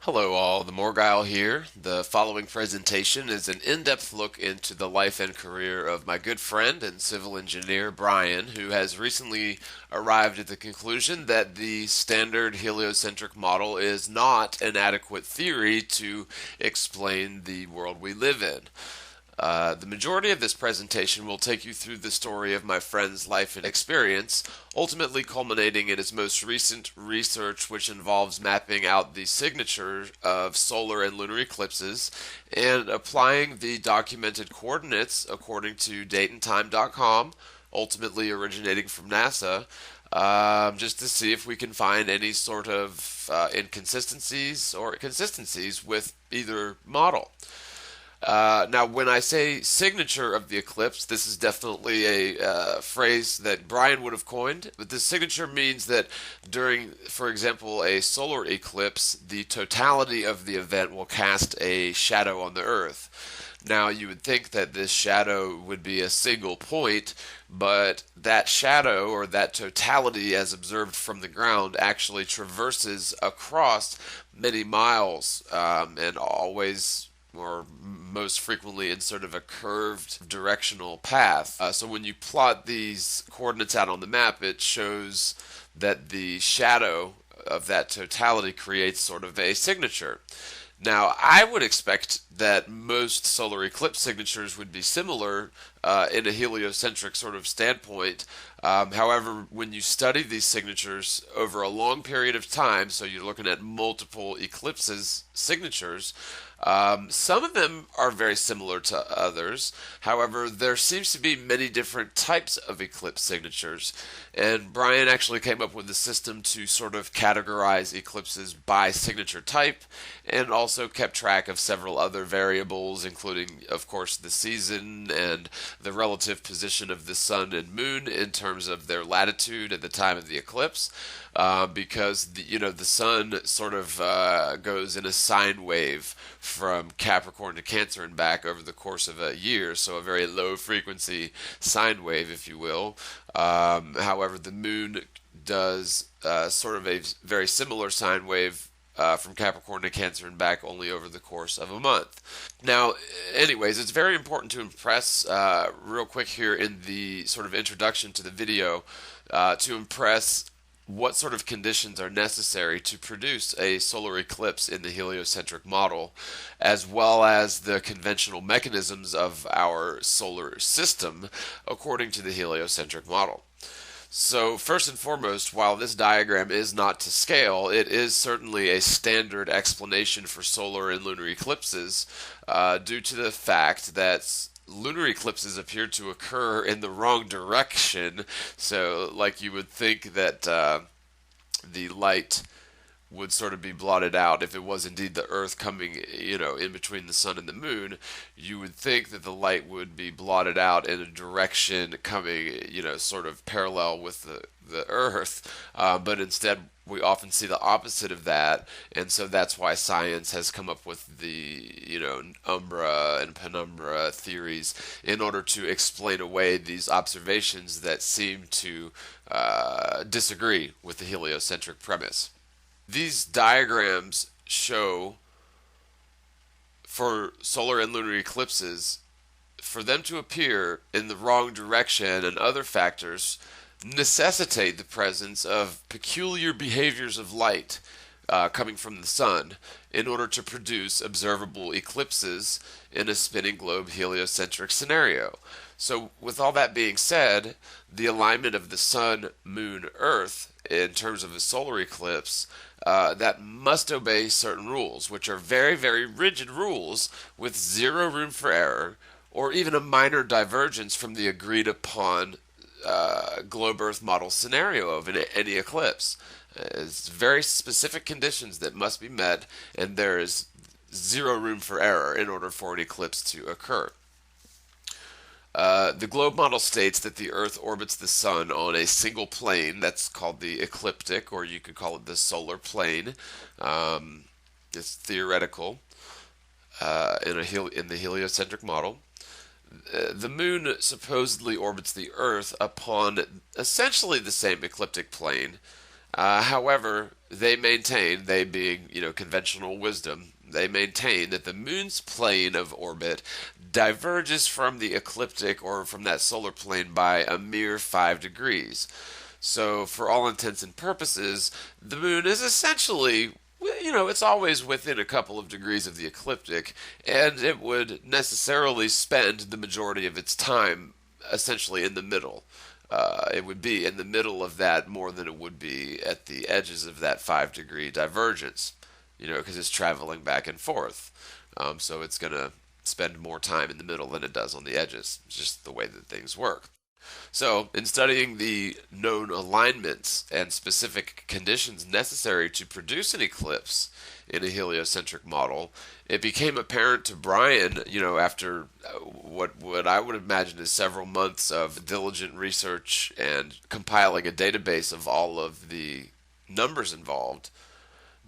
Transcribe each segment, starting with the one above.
Hello all, the Morgile here. The following presentation is an in-depth look into the life and career of my good friend and civil engineer Brian, who has recently arrived at the conclusion that the standard heliocentric model is not an adequate theory to explain the world we live in. The majority of this presentation will take you through the story of my friend's life and experience, ultimately culminating in his most recent research, which involves mapping out the signature of solar and lunar eclipses and applying the documented coordinates according to dateandtime.com, ultimately originating from NASA, just to see if we can find any sort of inconsistencies or consistencies with either model. Now, when I say signature of the eclipse, this is definitely a phrase that Brian would have coined. But this signature means that during, for example, a solar eclipse, the totality of the event will cast a shadow on the Earth. Now, you would think that this shadow would be a single point, but that shadow or that totality as observed from the ground actually traverses across many miles and always or most frequently in sort of a curved directional path. So when you plot these coordinates out on the map, it shows that the shadow of that totality creates sort of a signature. Now, I would expect that most solar eclipse signatures would be similar in a heliocentric sort of standpoint. However, when you study these signatures over a long period of time, so you're looking at multiple eclipses signatures, some of them are very similar to others. However, there seems to be many different types of eclipse signatures. And Brian actually came up with a system to sort of categorize eclipses by signature type and also kept track of several other variables, including, of course, the season and the relative position of the sun and moon in terms of their latitude at the time of the eclipse. Because the sun sort of goes in a sine wave from Capricorn to Cancer and back over the course of a year, so a very low frequency sine wave, if you will. However, the moon does sort of a very similar sine wave from Capricorn to Cancer and back only over the course of a month. Now, anyways, it's very important to impress real quick here in the sort of introduction to the video to impress what sort of conditions are necessary to produce a solar eclipse in the heliocentric model, as well as the conventional mechanisms of our solar system according to the heliocentric model. So, first and foremost, while this diagram is not to scale, it is certainly a standard explanation for solar and lunar eclipses due to the fact that lunar eclipses appear to occur in the wrong direction. So, like you would think that the light would sort of be blotted out if it was indeed the Earth coming, in between the sun and the moon. You would think that the light would be blotted out in a direction coming, sort of parallel with the Earth, but instead we often see the opposite of that, and so that's why science has come up with the, umbra and penumbra theories in order to explain away these observations that seem to disagree with the heliocentric premise. These diagrams show for solar and lunar eclipses, for them to appear in the wrong direction and other factors necessitate the presence of peculiar behaviors of light coming from the sun in order to produce observable eclipses in a spinning globe heliocentric scenario. So, with all that being said, the alignment of the sun, moon, earth in terms of a solar eclipse that must obey certain rules, which are very, very rigid rules with zero room for error or even a minor divergence from the agreed upon globe Earth model scenario of any eclipse. It's very specific conditions that must be met, and there is zero room for error in order for an eclipse to occur. The globe model states that the Earth orbits the Sun on a single plane that's called the ecliptic, or you could call it the solar plane. It's theoretical in the heliocentric model. The Moon supposedly orbits the Earth upon essentially the same ecliptic plane, However, they maintain, they being, conventional wisdom, they maintain that the moon's plane of orbit diverges from the ecliptic or from that solar plane by a mere 5 degrees. So, for all intents and purposes, the moon is essentially, it's always within a couple of degrees of the ecliptic, and it would necessarily spend the majority of its time essentially in the middle. It would be in the middle of that more than it would be at the edges of that 5 degree divergence, because it's traveling back and forth. So it's going to spend more time in the middle than it does on the edges. It's just the way that things work. So, in studying the known alignments and specific conditions necessary to produce an eclipse in a heliocentric model, it became apparent to Brian, after what I would imagine is several months of diligent research and compiling a database of all of the numbers involved,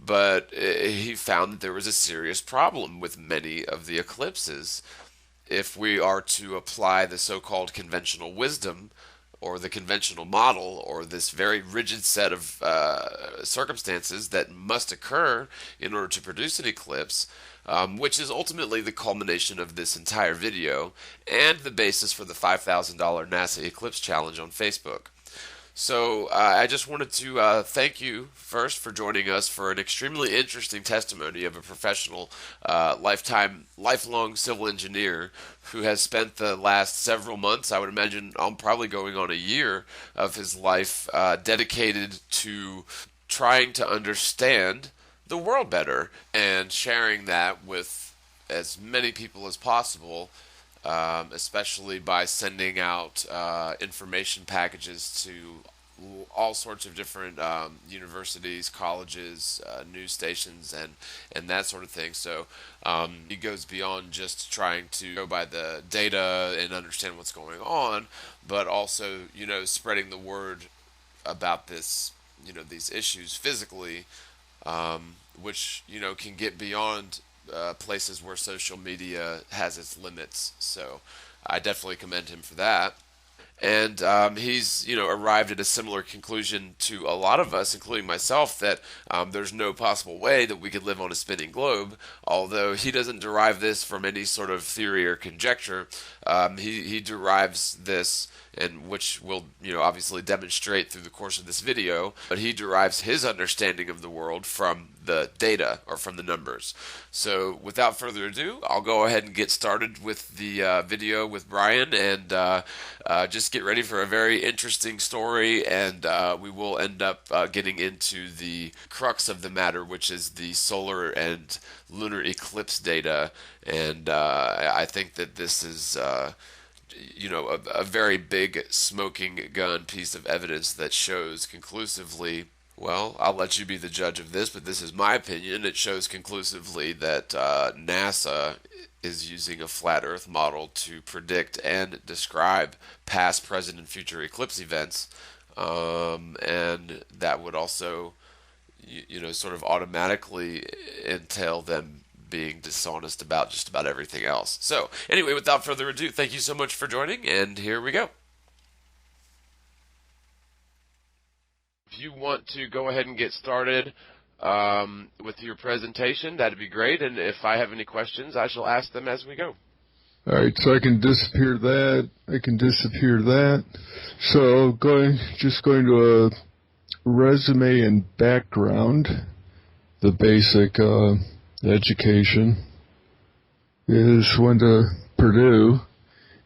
but he found that there was a serious problem with many of the eclipses if we are to apply the so-called conventional wisdom or the conventional model or this very rigid set of circumstances that must occur in order to produce an eclipse, which is ultimately the culmination of this entire video and the basis for the $5,000 NASA Eclipse Challenge on Facebook. So I just wanted to thank you first for joining us for an extremely interesting testimony of a professional, lifelong civil engineer who has spent the last several months, I would imagine, probably going on a year of his life dedicated to trying to understand the world better and sharing that with as many people as possible. Especially by sending out information packages to all sorts of different universities, colleges, news stations, and that sort of thing. So he goes beyond just trying to go by the data and understand what's going on, but also, spreading the word about this, these issues physically, which, can get beyond places where social media has its limits. So I definitely commend him for that. And he's, arrived at a similar conclusion to a lot of us, including myself, that there's no possible way that we could live on a spinning globe. Although he doesn't derive this from any sort of theory or conjecture, he derives this, and which we'll, obviously demonstrate through the course of this video. But he derives his understanding of the world from the data or from the numbers. So without further ado, I'll go ahead and get started with the video with Brian, and just get ready for a very interesting story, and we will end up getting into the crux of the matter, which is the solar and lunar eclipse data. And I think that this is a very big smoking gun piece of evidence that shows conclusively, well, I'll let you be the judge of this, but this is my opinion. It shows conclusively that NASA is using a flat Earth model to predict and describe past, present, and future eclipse events, and that would also, sort of automatically entail them being dishonest about just about everything else. So, anyway, without further ado, thank you so much for joining, and here we go. If you want to go ahead and get started with your presentation, that'd be great, and if I have any questions, I shall ask them as we go. All right, so I can disappear that. I can disappear that. So just going to a resume and background. The basic education is went to Purdue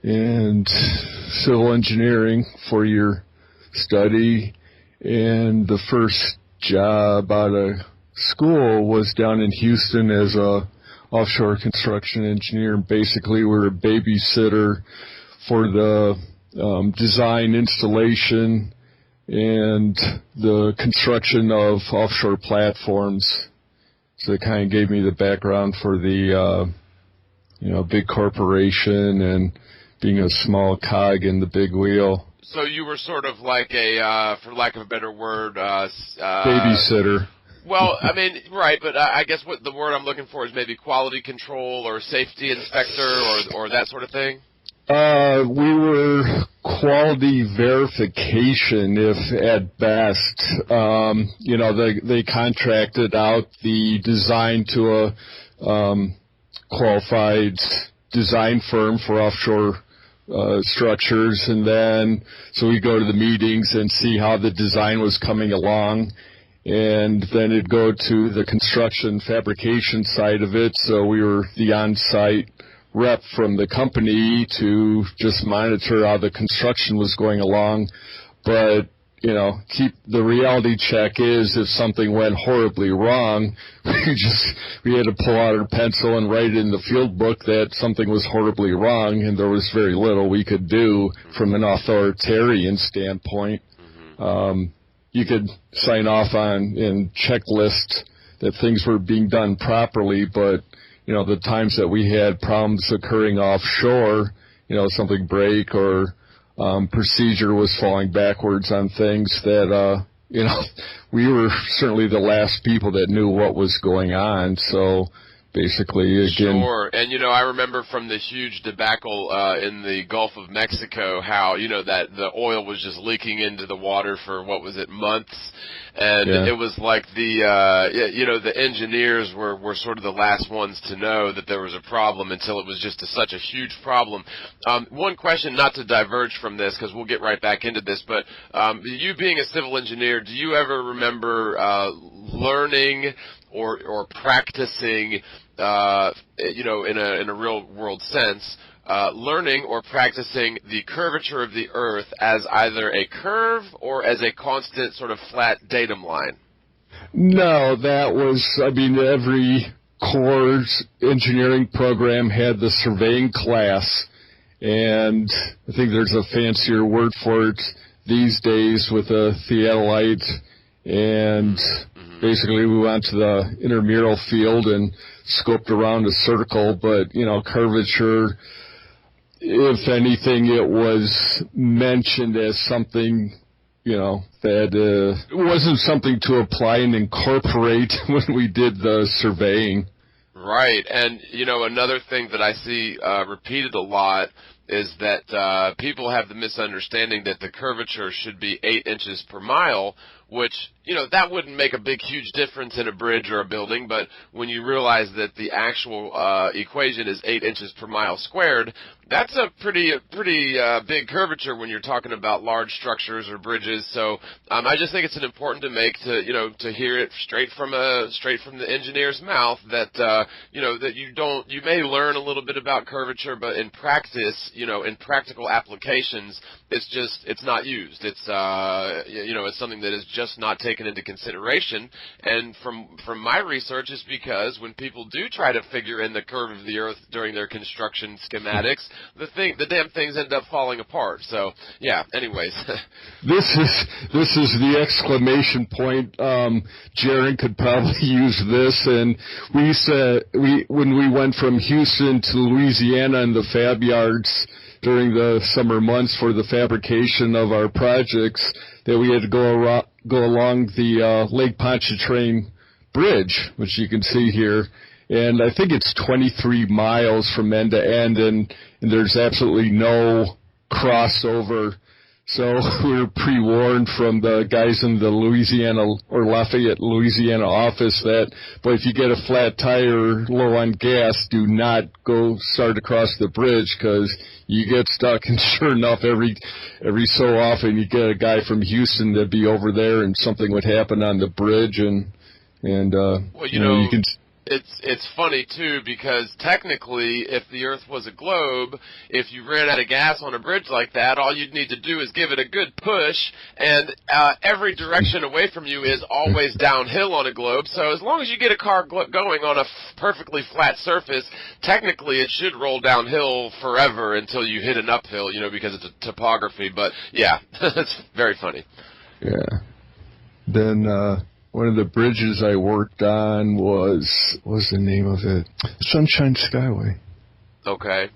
and civil engineering, 4-year study, and the first job out of school was down in Houston as a offshore construction engineer. Basically, we're a babysitter for the design, installation, and the construction of offshore platforms. So it kind of gave me the background for the, big corporation and being a small cog in the big wheel. So you were sort of like a, for lack of a better word, babysitter. Well, I mean, right, but I guess what the word I'm looking for is maybe quality control or safety inspector or that sort of thing? We were quality verification, if at best. They contracted out the design to a qualified design firm for offshore structures, and then so we go to the meetings and see how the design was coming along, and then it'd go to the construction fabrication side of it. So we were the on-site rep from the company to just monitor how the construction was going along. But, keep the reality check is if something went horribly wrong, we had to pull out our pencil and write in the field book that something was horribly wrong, and there was very little we could do from an authoritarian standpoint. You could sign off on and checklist that things were being done properly, but the times that we had problems occurring offshore, something break or procedure was falling backwards on things that, we were certainly the last people that knew what was going on. So basically, again. Sure. And, I remember from the huge debacle in the Gulf of Mexico how, that the oil was just leaking into the water for, months. And it was like the engineers were sort of the last ones to know that there was a problem until it was just such a huge problem. One question, not to diverge from this, because we'll get right back into this, but you being a civil engineer, do you ever remember learning or practicing, in a real world sense, learning or practicing the curvature of the Earth as either a curve or as a constant sort of flat datum line? No, that was, every Corps engineering program had the surveying class, and I think there's a fancier word for it these days with a theodolite, and basically we went to the intramural field and scoped around a circle, but, curvature, if anything, it was mentioned as something, that it wasn't something to apply and incorporate when we did the surveying. Right. And, another thing that I see repeated a lot is that people have the misunderstanding that the curvature should be 8 inches per mile, which, that wouldn't make a big, huge difference in a bridge or a building, but when you realize that the actual equation is 8 inches per mile squared, that's a pretty big curvature when you're talking about large structures or bridges. So I just think it's important to make to hear it straight from the engineer's mouth that that you may learn a little bit about curvature, but in practice, in practical applications, it's not used. It's it's something that is just not taken into consideration. And from my research, is because when people do try to figure in the curve of the Earth during their construction schematics, the damn things end up falling apart. So yeah. Anyways, this is the exclamation point. Jaron could probably use this. And when we went from Houston to Louisiana in the fab yards during the summer months for the fabrication of our projects, that we had to go along the Lake Pontchartrain Bridge, which you can see here. And I think it's 23 miles from end to end, and there's absolutely no crossover. So we were pre-warned from the guys in the Louisiana or Lafayette, Louisiana office that, but if you get a flat tire, low on gas, do not go start across the bridge because you get stuck. And sure enough, every so often you get a guy from Houston that'd be over there, and something would happen on the bridge, and well, you can. It's funny, too, because technically, if the Earth was a globe, if you ran out of gas on a bridge like that, all you'd need to do is give it a good push, and every direction away from you is always downhill on a globe. So as long as you get a car going on a perfectly flat surface, technically it should roll downhill forever until you hit an uphill, because it's a topography. But, yeah, it's very funny. Yeah. Then, one of the bridges I worked on what was the name of it? Sunshine Skyway. Okay.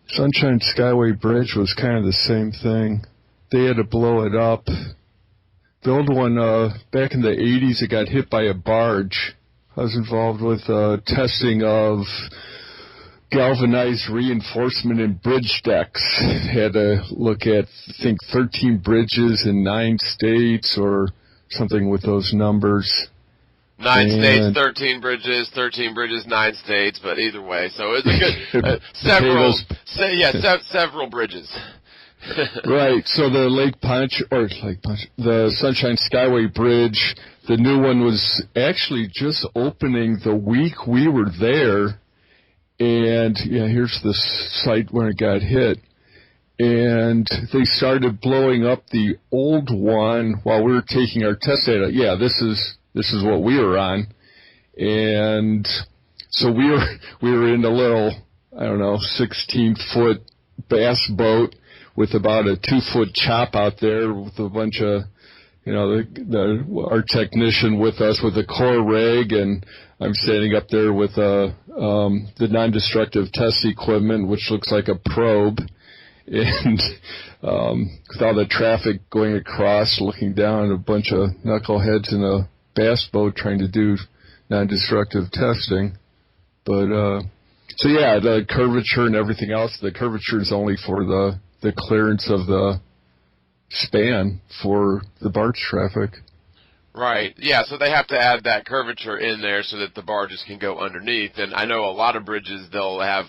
Sunshine Skyway Bridge was kind of the same thing. They had to blow it up. The old one, back in the 80s, it got hit by a barge. I was involved with testing of galvanized reinforcement in bridge decks. Had to look at, I think, 13 bridges in 9 states or something with those numbers. 9 states, 13 bridges, 9 states, but either way. So it's a good, several bridges. Right. So the the Sunshine Skyway Bridge, the new one was actually just opening the week we were there. And here's the site where it got hit. And they started blowing up the old one while we were taking our test data. Yeah, this is what we were on. And so we were in a little, 16-foot bass boat with about a 2-foot chop out there with a bunch of, our technician with us with a core rig, and I'm standing up there with the non-destructive test equipment, which looks like a probe, and with all the traffic going across, looking down, a bunch of knuckleheads in a bass boat trying to do non-destructive testing. But the curvature and everything else, the curvature is only for the clearance of the span for the barge traffic. Right. Yeah, so they have to add that curvature in there so that the barges can go underneath. And I know a lot of bridges, they'll have,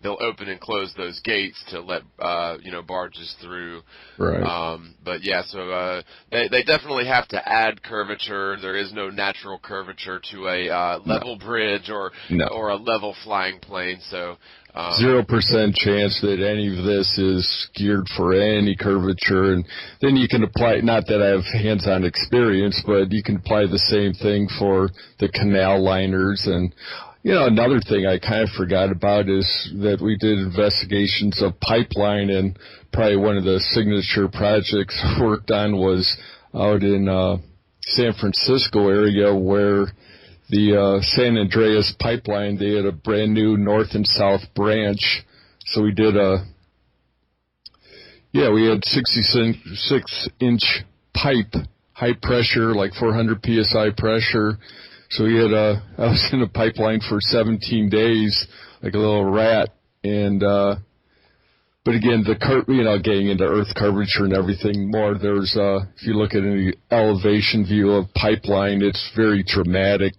they'll open and close those gates to let, barges through. Right. But yeah, so, they definitely have to add curvature. There is no natural curvature to a, level bridge or a level flying plane. So, 0% chance that any of this is geared for any curvature, and then you can apply, not that I have hands-on experience, but you can apply the same thing for the canal liners. And, another thing I kind of forgot about is that we did investigations of pipeline, and probably one of the signature projects worked on was out in San Francisco area where the San Andreas pipeline, they had a brand new north and south branch. So we did we had 66-inch pipe, high pressure, like 400 PSI pressure. So we had I was in a pipeline for 17 days, like a little rat. And, but again, getting into earth curvature and everything more, there's, if you look at any elevation view of pipeline, it's very dramatic,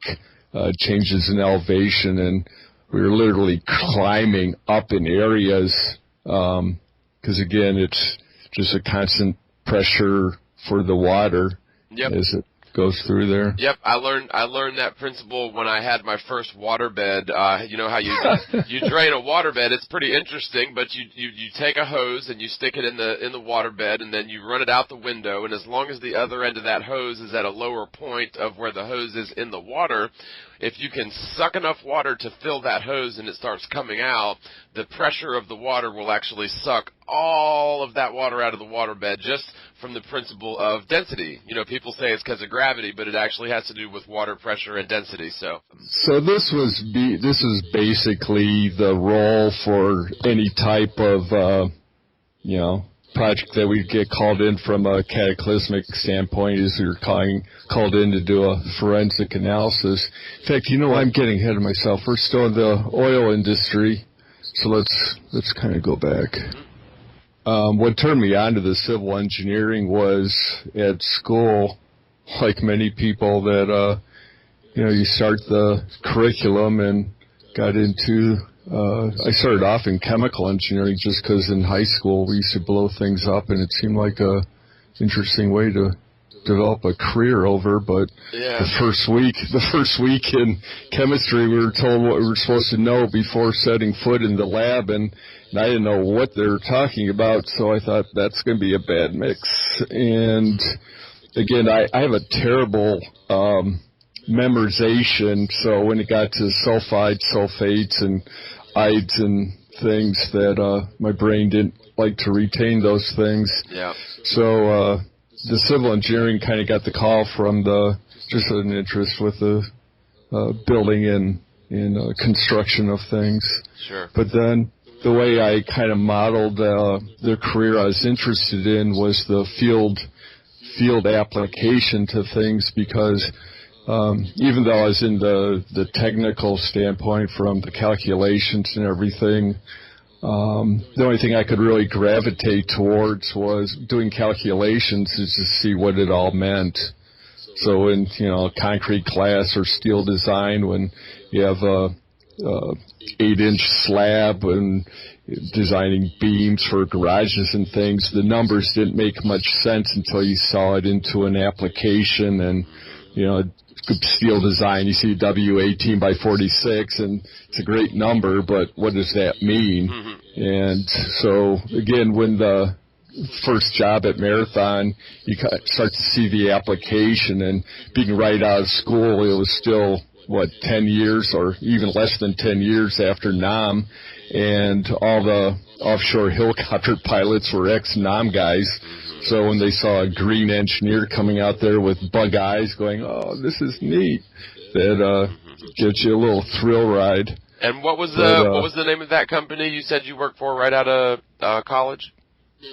changes in elevation, and we were literally climbing up in areas, because again, it's just a constant pressure for the water as it goes through there. Yep, I learned that principle when I had my first waterbed. You know how you drain a waterbed? It's pretty interesting, but you take a hose and you stick it in the waterbed, and then you run it out the window, and as long as the other end of that hose is at a lower point of where the hose is in the water, if you can suck enough water to fill that hose and it starts coming out, the pressure of the water will actually suck all of that water out of the waterbed just from the principle of density. People say it's because of gravity, but it actually has to do with water pressure and density. So this is basically the role for any type of project that we get called in from a cataclysmic standpoint, is you're called in to do a forensic analysis. In fact, I'm getting ahead of myself. We're still in the oil industry, so let's kind of go back. What turned me on to the civil engineering was at school, like many people, that you start the curriculum and got into. I started off in chemical engineering just because in high school we used to blow things up, and it seemed like a interesting way to develop a career over. But the first week in chemistry, we were told what we were supposed to know before setting foot in the lab, and I didn't know what they were talking about, so I thought that's going to be a bad mix. And again, I have a terrible memorization, so when it got to sulfides, sulfates, and ides and things, that my brain didn't like to retain those things. Yeah. So the civil engineering kind of got the call from just an interest with the building and construction of things. Sure. But then the way I kind of modeled the career I was interested in was the field application to things, because even though I was in the technical standpoint from the calculations and everything, the only thing I could really gravitate towards was doing calculations is to see what it all meant. So in, concrete class or steel design, when you have a 8-inch slab and designing beams for garages and things, the numbers didn't make much sense until you saw it into an application. And, steel design, you see W18 by 46, and it's a great number, but what does that mean? Mm-hmm. And so, again, when the first job at Marathon, you start to see the application, and being right out of school, it was still, 10 years or even less than 10 years after NAM, and all the offshore helicopter pilots were ex-NAM guys. So when they saw a green engineer coming out there with bug eyes going, oh, this is neat, that gives you a little thrill ride. And what was the name of that company you said you worked for right out of college?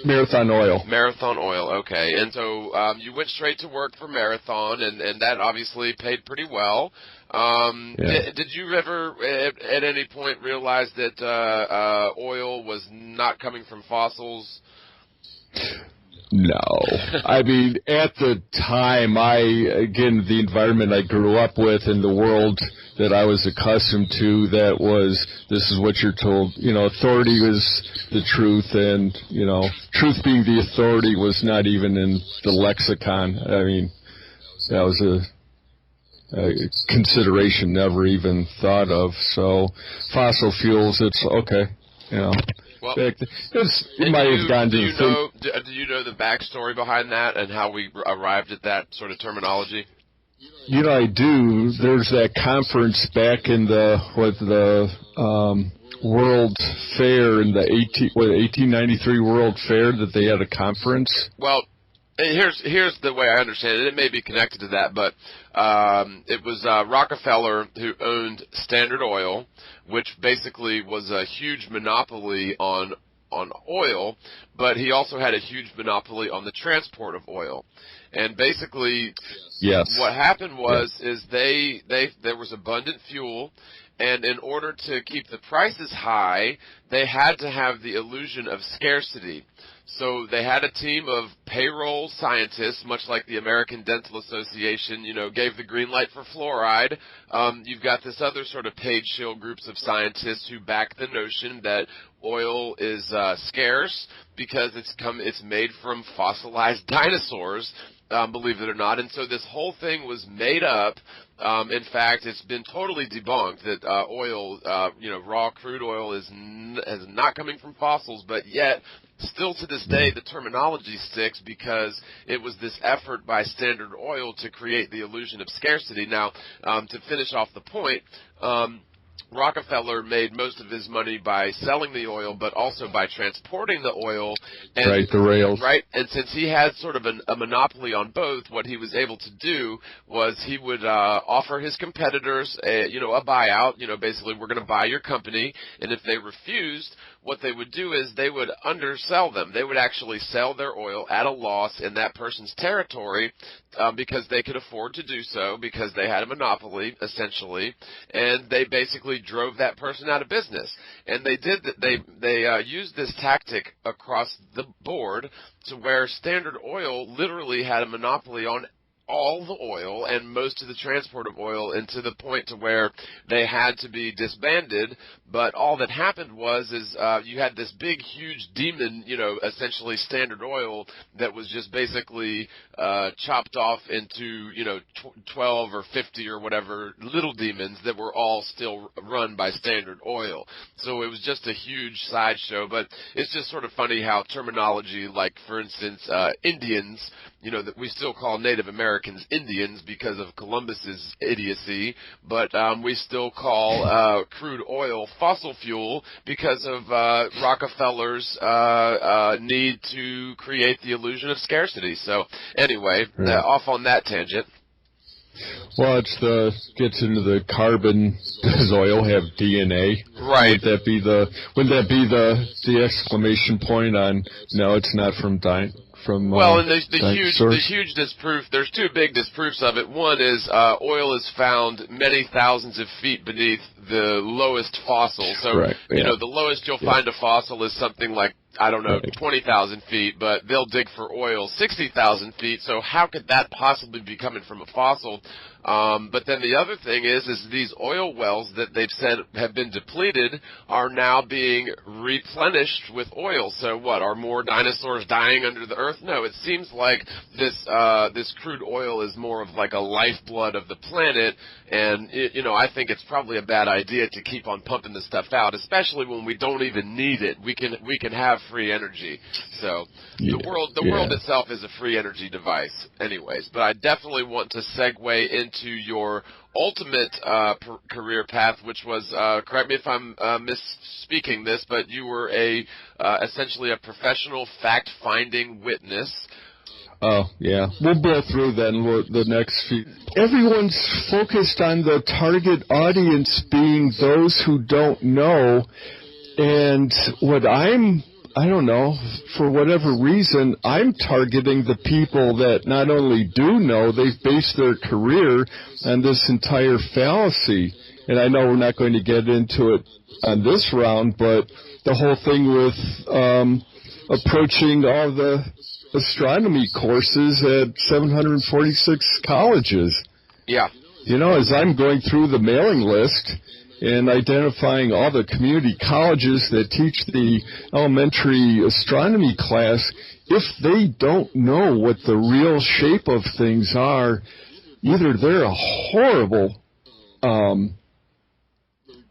Marathon Oil. Marathon Oil, okay. And so you went straight to work for Marathon, and that obviously paid pretty well. Did you ever at any point realize that oil was not coming from fossils? No. I mean, at the time, again, the environment I grew up with and the world that I was accustomed to, this is what you're told. Authority was the truth, and, truth being the authority was not even in the lexicon. I mean, that was a consideration never even thought of. So, fossil fuels, it's okay, Well, it might have gone to do you know the backstory behind that and how we arrived at that sort of terminology? I do. There's that conference back in the World Fair in the 1893 World Fair that they had a conference. Well, here's the way I understand it. It may be connected to that, but it was Rockefeller who owned Standard Oil, which basically was a huge monopoly on oil, but he also had a huge monopoly on the transport of oil. And basically, yes, what happened was there was abundant fuel, and in order to keep the prices high, they had to have the illusion of scarcity. So they had a team of payroll scientists, much like the American Dental Association, gave the green light for fluoride. You've got this other sort of paid shill groups of scientists who back the notion that oil is scarce because it's made from fossilized dinosaurs, believe it or not. And so this whole thing was made up. In fact, it's been totally debunked that oil, raw crude oil is not coming from fossils, but yet still to this day the terminology sticks because it was this effort by Standard Oil to create the illusion of scarcity. Now, to finish off the point, Rockefeller made most of his money by selling the oil, but also by transporting the oil. And, right, the rails. Right, and since he had sort of a monopoly on both, what he was able to do was he would offer his competitors a buyout. Basically, we're going to buy your company, and if they refused, what they would do is they would undersell them. They would actually sell their oil at a loss in that person's territory because they could afford to do so because they had a monopoly, essentially, and they basically drove that person out of business. And they did that. They used this tactic across the board to where Standard Oil literally had a monopoly on all the oil and most of the transport of oil, and to the point to where they had to be disbanded. But all that happened was you had this big, huge demon, essentially Standard Oil, that was just basically chopped off into 12 or 50 or whatever little demons that were all still run by Standard Oil. So it was just a huge sideshow. But it's just sort of funny how terminology, like for instance Indians, that we still call Native Americans Indians because of Columbus's idiocy, but we still call crude oil fossil fuel because of Rockefeller's need to create the illusion of scarcity. So anyway, off on that tangent. Well, gets into the carbon. Does oil have DNA? Right. Would that be the exclamation point on? No, it's not from from Well, and the dinosaurs? huge disproof. There's two big disproofs of it. One is oil is found many thousands of feet beneath the lowest fossil. So Correct. you Yeah. know the lowest you'll find a fossil is something like, I don't know, Right. 20,000 feet, but they'll dig for oil 60,000 feet. So how could that possibly be coming from a fossil? But then the other thing is these oil wells that they've said have been depleted are now being replenished with oil. So what, are more dinosaurs dying under the earth? No, it seems like this crude oil is more of like a lifeblood of the planet, and you know, I think it's probably a bad idea to keep on pumping this stuff out, especially when we don't even need it. We can have free energy. So the world itself is a free energy device, anyways. But I definitely want to segue into your ultimate career path, which was, correct me if I'm misspeaking this, but you were essentially a professional fact-finding witness. Oh, yeah. We'll go through then the next few. Everyone's focused on the target audience being those who don't know. And I don't know, for whatever reason, I'm targeting the people that not only do know, they've based their career on this entire fallacy. And I know we're not going to get into it on this round, but the whole thing with approaching all the astronomy courses at 746 colleges. Yeah. You know, as I'm going through the mailing list and identifying all the community colleges that teach the elementary astronomy class, if they don't know what the real shape of things are, either they're a horrible,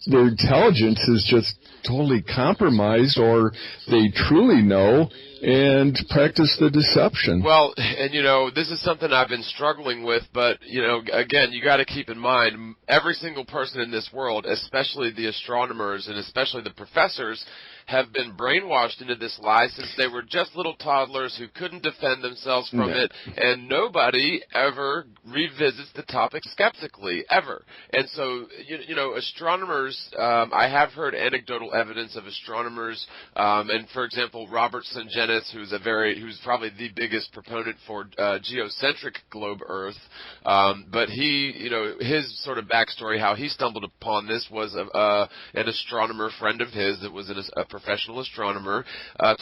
their intelligence is just totally compromised, or they truly know and practice the deception. Well, and you know, this is something I've been struggling with, but you know, again, you got to keep in mind, every single person in this world, especially the astronomers and especially the professors, have been brainwashed into this lie since they were just little toddlers who couldn't defend themselves from it, and nobody ever revisits the topic skeptically, ever. And so, you know, astronomers, I have heard anecdotal evidence of astronomers, and for example, Robert Sungenis, who's probably the biggest proponent for geocentric globe Earth, but he, you know, his sort of backstory, how he stumbled upon this was an astronomer friend of his that was a professional astronomer,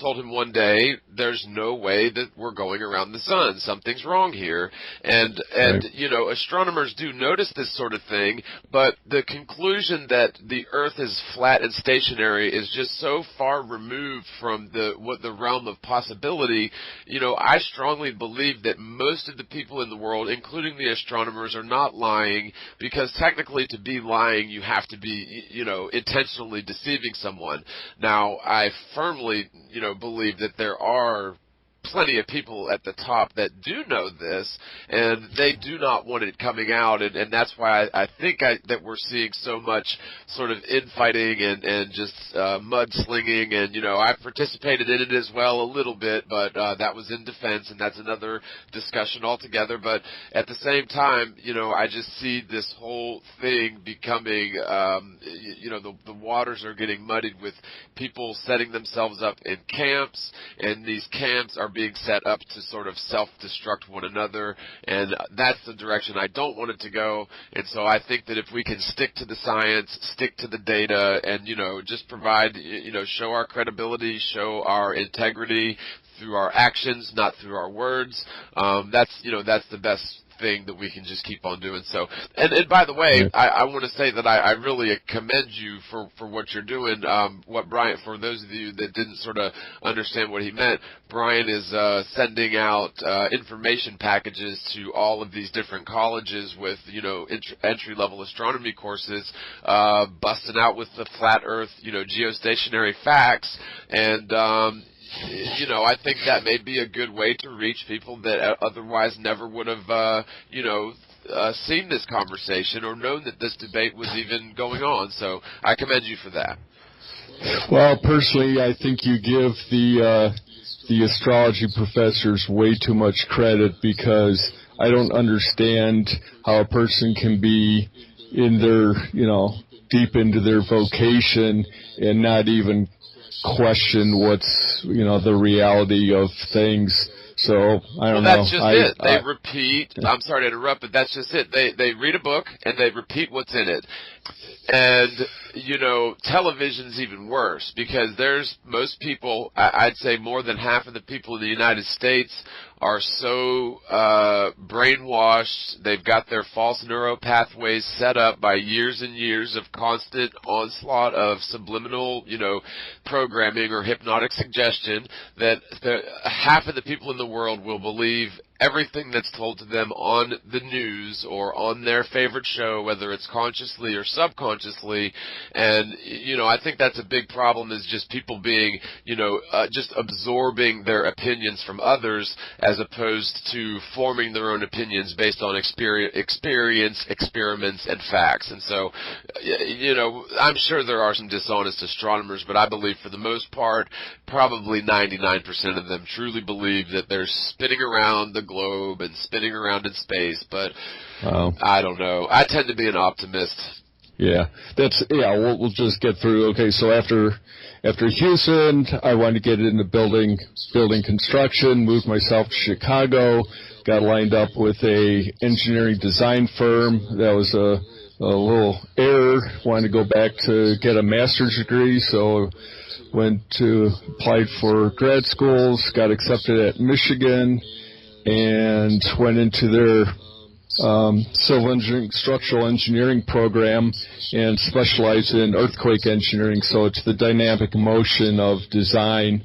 told him one day, there's no way that we're going around the sun. Something's wrong here. And Right. you know, astronomers do notice this sort of thing, but the conclusion that the Earth is flat and stationary is just so far removed from the realm of possibility. You know, I strongly believe that most of the people in the world, including the astronomers, are not lying, because technically to be lying, you have to be, you know, intentionally deceiving someone. Now, I firmly, you know, believe that there are plenty of people at the top that do know this, and they do not want it coming out, and that's why I think that we're seeing so much sort of infighting and just mudslinging, and, you know, I've participated in it as well a little bit, but that was in defense, and that's another discussion altogether. But at the same time, you know, I just see this whole thing becoming, you know, the waters are getting muddied with people setting themselves up in camps, and these camps are being set up to sort of self-destruct one another, and that's the direction I don't want it to go. And so I think that if we can stick to the science, stick to the data, and, you know, just provide, you know, show our credibility, show our integrity through our actions, not through our words, that's the best thing that we can just keep on doing. So, and by the way, I want to say that I really commend you for what you're doing. What Brian, for those of you that didn't sort of understand what he meant, Brian is sending out information packages to all of these different colleges with, you know, entry-level astronomy courses, busting out with the flat Earth, you know, geostationary facts, and you know, I think that may be a good way to reach people that otherwise never would have, you know, seen this conversation or known that this debate was even going on. So I commend you for that. Well, personally, I think you give the astrology professors way too much credit, because I don't understand how a person can be in their, you know, deep into their vocation and not even question what's, you know, the reality of things. So I Well, don't know. that's just it. They repeat. I'm sorry to interrupt, but that's just it. They read a book and they repeat what's in it. And, television's even worse because there's most people, I'd say more than half of the people in the United States are so brainwashed. They've got their false neural pathways set up by years and years of constant onslaught of subliminal, programming or hypnotic suggestion that half of the people in the world will believe everything that's told to them on the news or on their favorite show, whether it's consciously or subconsciously. And, I think that's a big problem is just people being, just absorbing their opinions from others as opposed to forming their own opinions based on experience, experiments, and facts. And so, I'm sure there are some dishonest astronomers, but I believe for the most part, probably 99% of them truly believe that they're spinning around the globe and spinning around in space, but I don't know. I tend to be an optimist. Yeah, we'll just get through. Okay, so after Houston, I wanted to get into building construction, moved myself to Chicago, got lined up with a engineering design firm. That was a little error. Wanted to go back to get a master's degree, so applied for grad schools, got accepted at Michigan, and went into their civil engineering, structural engineering program and specialized in earthquake engineering. So it's the dynamic motion of design.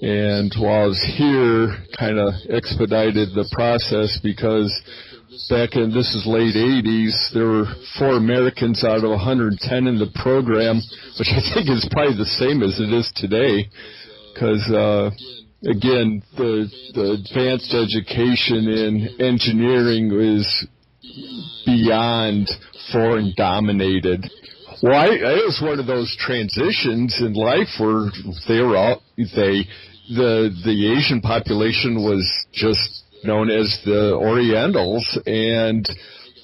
And while I was here, kind of expedited the process because back in, this is late 80s, there were 4 Americans out of 110 in the program, which I think is probably the same as it is today because, again, the advanced education in engineering is beyond foreign dominated. Well, it was one of those transitions in life where the Asian population was just known as the Orientals, and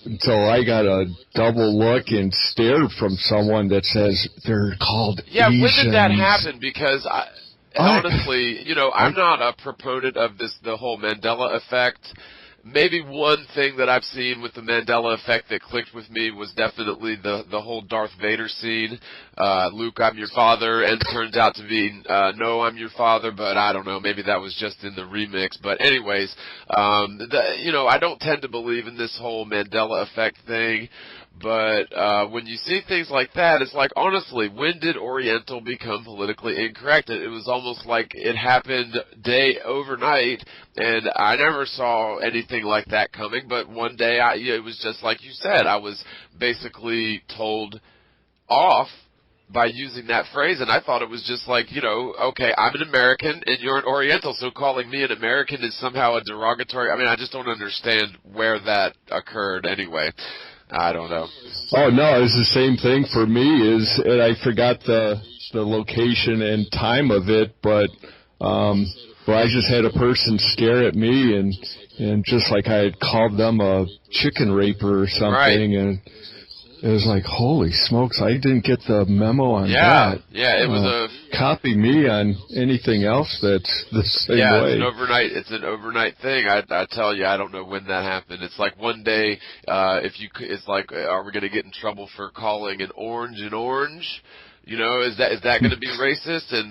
until I got a double look and stare from someone that says they're called Asians. When did that happen? Because honestly, I'm not a proponent of the whole Mandela effect. Maybe one thing that I've seen with the Mandela effect that clicked with me was definitely the whole Darth Vader scene. Luke, I'm your father, and it turns out to be, no, I'm your father, but I don't know, maybe that was just in the remix. But anyways, I don't tend to believe in this whole Mandela effect thing. But when you see things like that, it's like, honestly, when did Oriental become politically incorrect? It was almost like it happened overnight, and I never saw anything like that coming. But one day, it was just like you said. I was basically told off by using that phrase, and I thought it was just like, okay, I'm an American and you're an Oriental, so calling me an American is somehow a derogatory. I mean, I just don't understand where that occurred anyway. I don't know. Oh, no, it's the same thing for me, and I forgot the location and time of it, but I just had a person stare at me and just like I had called them a chicken raper or something, right. And it was like, holy smokes, I didn't get the memo on that. Yeah, it was copy me on anything else that's the same way. It's an overnight thing. I tell you, I don't know when that happened. It's like one day, it's like, are we going to get in trouble for calling an orange an orange? Is that going to be racist? And,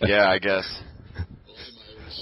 yeah, I guess.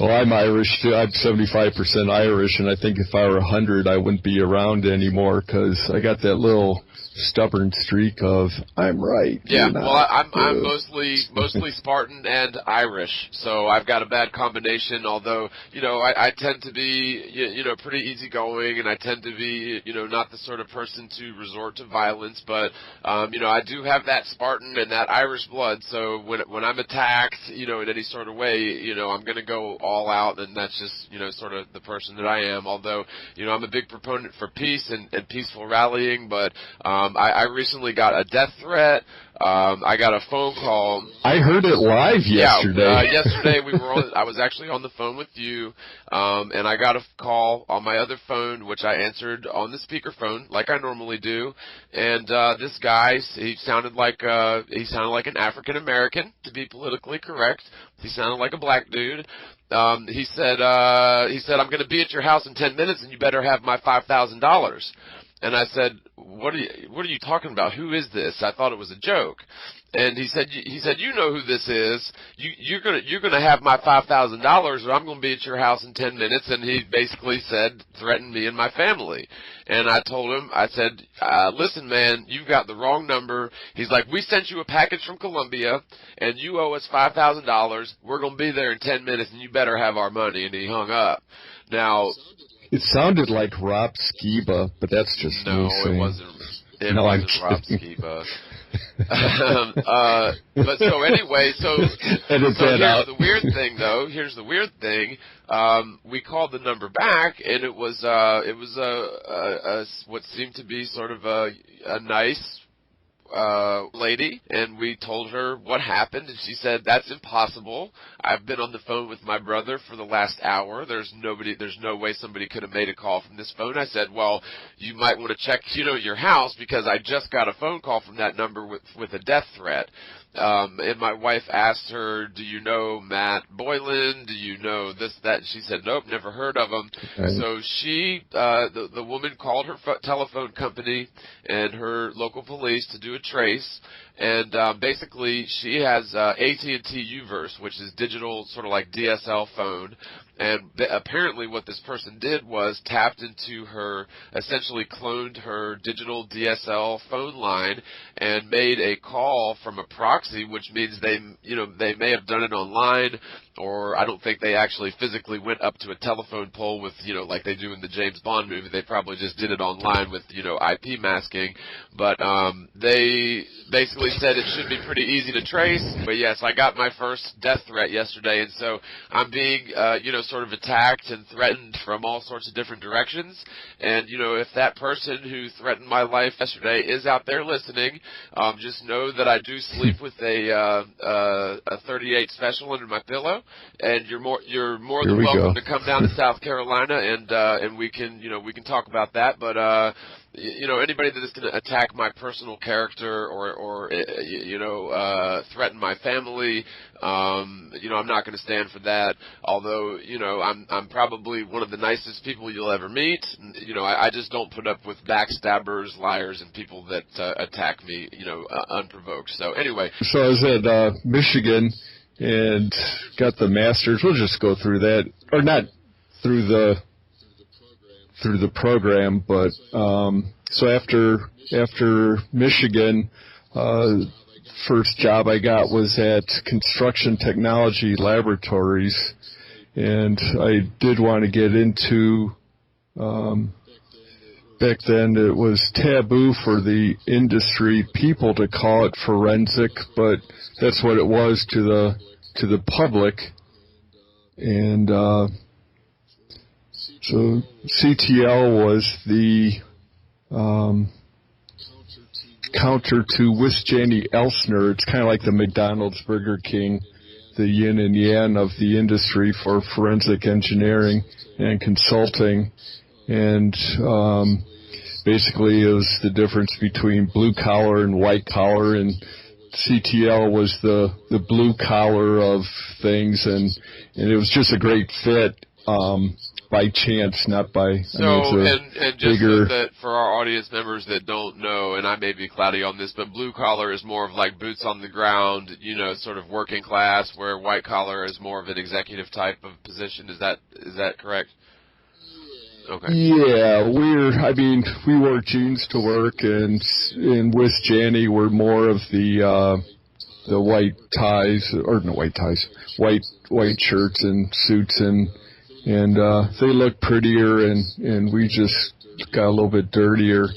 Well, I'm Irish too. I'm 75% Irish, and I think if I were 100, I wouldn't be around anymore because I got that little stubborn streak of I'm right. Yeah, well, I'm mostly Spartan and Irish, so I've got a bad combination. Although I tend to be pretty easygoing, and I tend to be not the sort of person to resort to violence. But I do have that Spartan and that Irish blood. So when I'm attacked, in any sort of way, I'm going to go all out, and that's just sort of the person that I am. Although I'm a big proponent for peace and peaceful rallying, but I recently got a death threat I got a phone call. I heard it live yesterday. Yesterday I was actually on the phone with you, and I got a call on my other phone, which I answered on the speakerphone like I normally do. And this guy, he sounded like an African American, to be politically correct. He sounded like a black dude. He said, I'm going to be at your house in 10 minutes, and you better have my $5,000. And I said, what are you talking about? Who is this? I thought it was a joke. And he said, you know who this is. You're gonna have my $5,000, or I'm gonna be at your house in 10 minutes. And he basically threatened me and my family. And I told him, I said, listen, man, you've got the wrong number. He's like, we sent you a package from Colombia, and you owe us $5,000. We're gonna be there in 10 minutes, and you better have our money. And he hung up. Now, it sounded like Rob Skiba, but that's just no, me saying. it wasn't. It wasn't Rob Skiba. But so anyway, here's the weird thing, though. Here's the weird thing. We called the number back, and it was what seemed to be sort of a nice lady, and we told her what happened, and she said, that's impossible. I've been on the phone with my brother for the last hour. There's no way somebody could have made a call from this phone. I said, well, you might want to check, your house, because I just got a phone call from that number with a death threat. And my wife asked her, do you know Matt Boylan? Do you know this, that? And she said, nope, never heard of him. Okay. So the woman called her telephone company and her local police to do a trace. And basically, she has AT&T Uverse, which is digital, sort of like DSL phone. And apparently what this person did was tapped into essentially cloned her digital DSL phone line and made a call from a proxy, which means they may have done it online, or I don't think they actually physically went up to a telephone pole with, like they do in the James Bond movie. They probably just did it online with, IP masking. But they basically said it should be pretty easy to trace. But yes, I got my first death threat yesterday, and so I'm being, sort of attacked and threatened from all sorts of different directions. And, if that person who threatened my life yesterday is out there listening, just know that I do sleep with a 38 special under my pillow, and you're more than welcome to come down to South Carolina, and we can talk about that. But anybody that is going to attack my personal character or threaten my family, I'm not going to stand for that. Although, I'm probably one of the nicest people you'll ever meet. I just don't put up with backstabbers, liars, and people that attack me, unprovoked. So anyway. So I was at Michigan and got the master's. We'll just go through that, or not through the program, but so after Michigan, first job I got was at Construction Technology Laboratories, and I did want to get into, back then it was taboo for the industry people to call it forensic, but that's what it was to the public. And so CTL was the counter to Wisjani Elsner. It's kind of like the McDonald's, Burger King, the yin and yang of the industry for forensic engineering and consulting. And basically it was the difference between blue collar and white collar, and CTL was the blue collar of things, and it was just a great fit. By chance, not by. So, and just so that for our audience members that don't know, and I may be cloudy on this, but blue collar is more of like boots on the ground, sort of working class, where white collar is more of an executive type of position. Is that correct? Okay. Yeah, we wore jeans to work, and in Wisjani we're more of the white ties, or no white ties, white shirts and suits, and they look prettier, and we just got a little bit dirtier.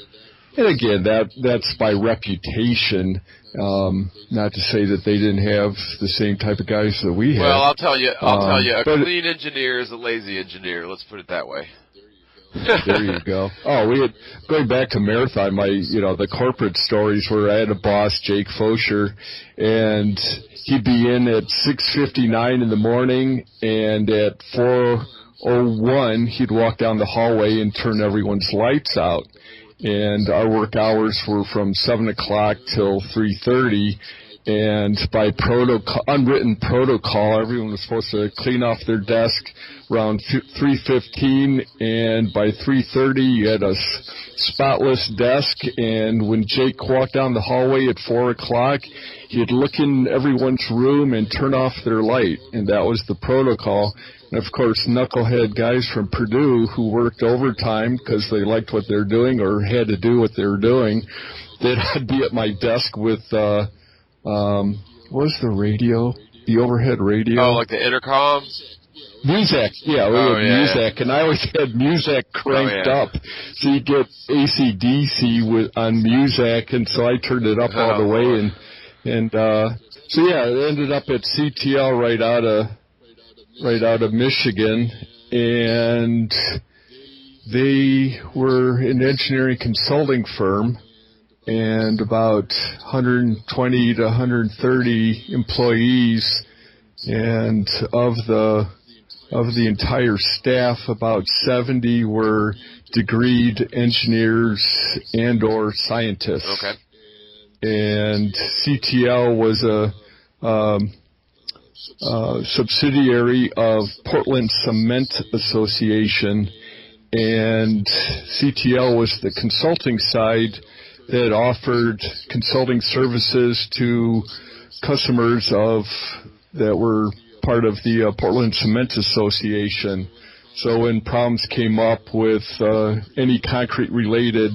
And again, that's by reputation. Not to say that they didn't have the same type of guys that we had. Well, I'll tell you, a clean engineer is a lazy engineer. Let's put it that way. There you go. Oh, we had, going back to marathon, the corporate stories where I had a boss, Jake Fosher, and he'd be in at 6:59 in the morning, and at 4:01 he'd walk down the hallway and turn everyone's lights out. And our work hours were from 7 o'clock till 3:30. And by unwritten protocol, everyone was supposed to clean off their desk around 3:15, and by 3:30 you had a spotless desk. And when Jake walked down the hallway at 4 o'clock, he'd look in everyone's room and turn off their light, and that was the protocol. And of course, knucklehead guys from Purdue who worked overtime because they liked what they were doing or had to do what they were doing, I'd be at my desk with what was the radio? The overhead radio? Oh, like the intercom? Muzak, yeah, we had Muzak, and I always had Muzak cranked up. So you get AC/DC on Muzak, and so I turned it up all the way, and so yeah, it ended up at CTL right out of Michigan, and they were an engineering consulting firm, and about 120 to 130 employees, and of the entire staff, about 70 were degreed engineers and or scientists. Okay. And CTL was a subsidiary of Portland Cement Association, and CTL was the consulting side that offered consulting services to customers that were part of the Portland Cement Association. So when problems came up with any concrete-related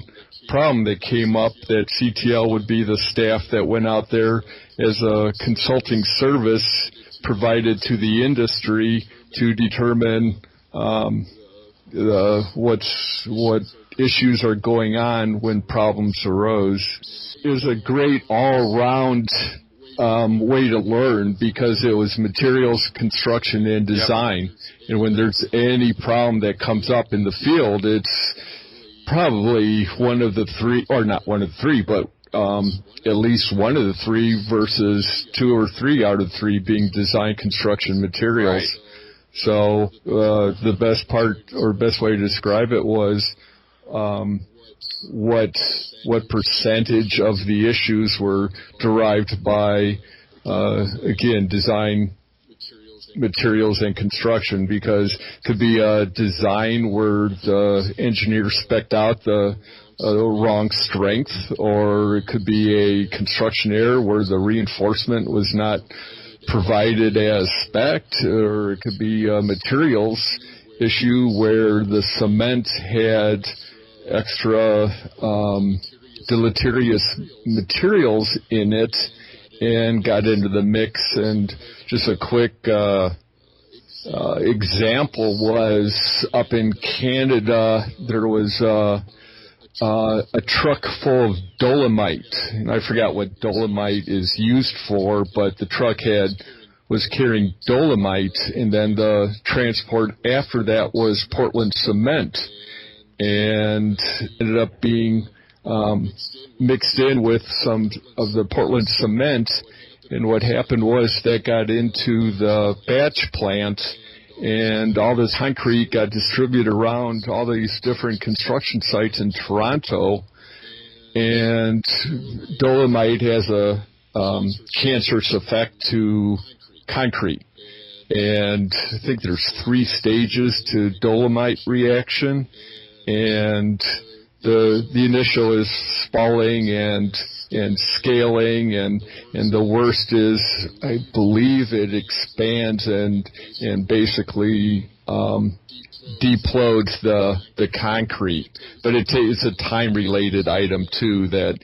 problem that came up, that CTL would be the staff that went out there as a consulting service provided to the industry to determine what issues are going on when problems arose. It was a great all-round way to learn because it was materials, construction, and design. Yep. And when there's any problem that comes up in the field, it's probably one of the three, or not one of the three, but at least one of the three versus two or three out of three being design, construction, materials. Right. So the best part or best way to describe it was what percentage of the issues were derived by again design, materials, and construction, because it could be a design where the engineer spec'd out the wrong strength, or it could be a construction error where the reinforcement was not provided as spec'd, or it could be a materials issue where the cement had extra deleterious materials in it and got into the mix. And just a quick example was up in Canada, there was a truck full of dolomite, and I forgot what dolomite is used for, but the truck was carrying dolomite, and then the transport after that was Portland cement, and ended up being mixed in with some of the Portland cement. And what happened was that got into the batch plant, and all this concrete got distributed around all these different construction sites in Toronto. And dolomite has a cancerous effect to concrete. And I think there's 3 stages to dolomite reaction. And the initial is spalling and scaling, and the worst is, I believe, it expands and basically deplodes the concrete. But it's a time-related item too, that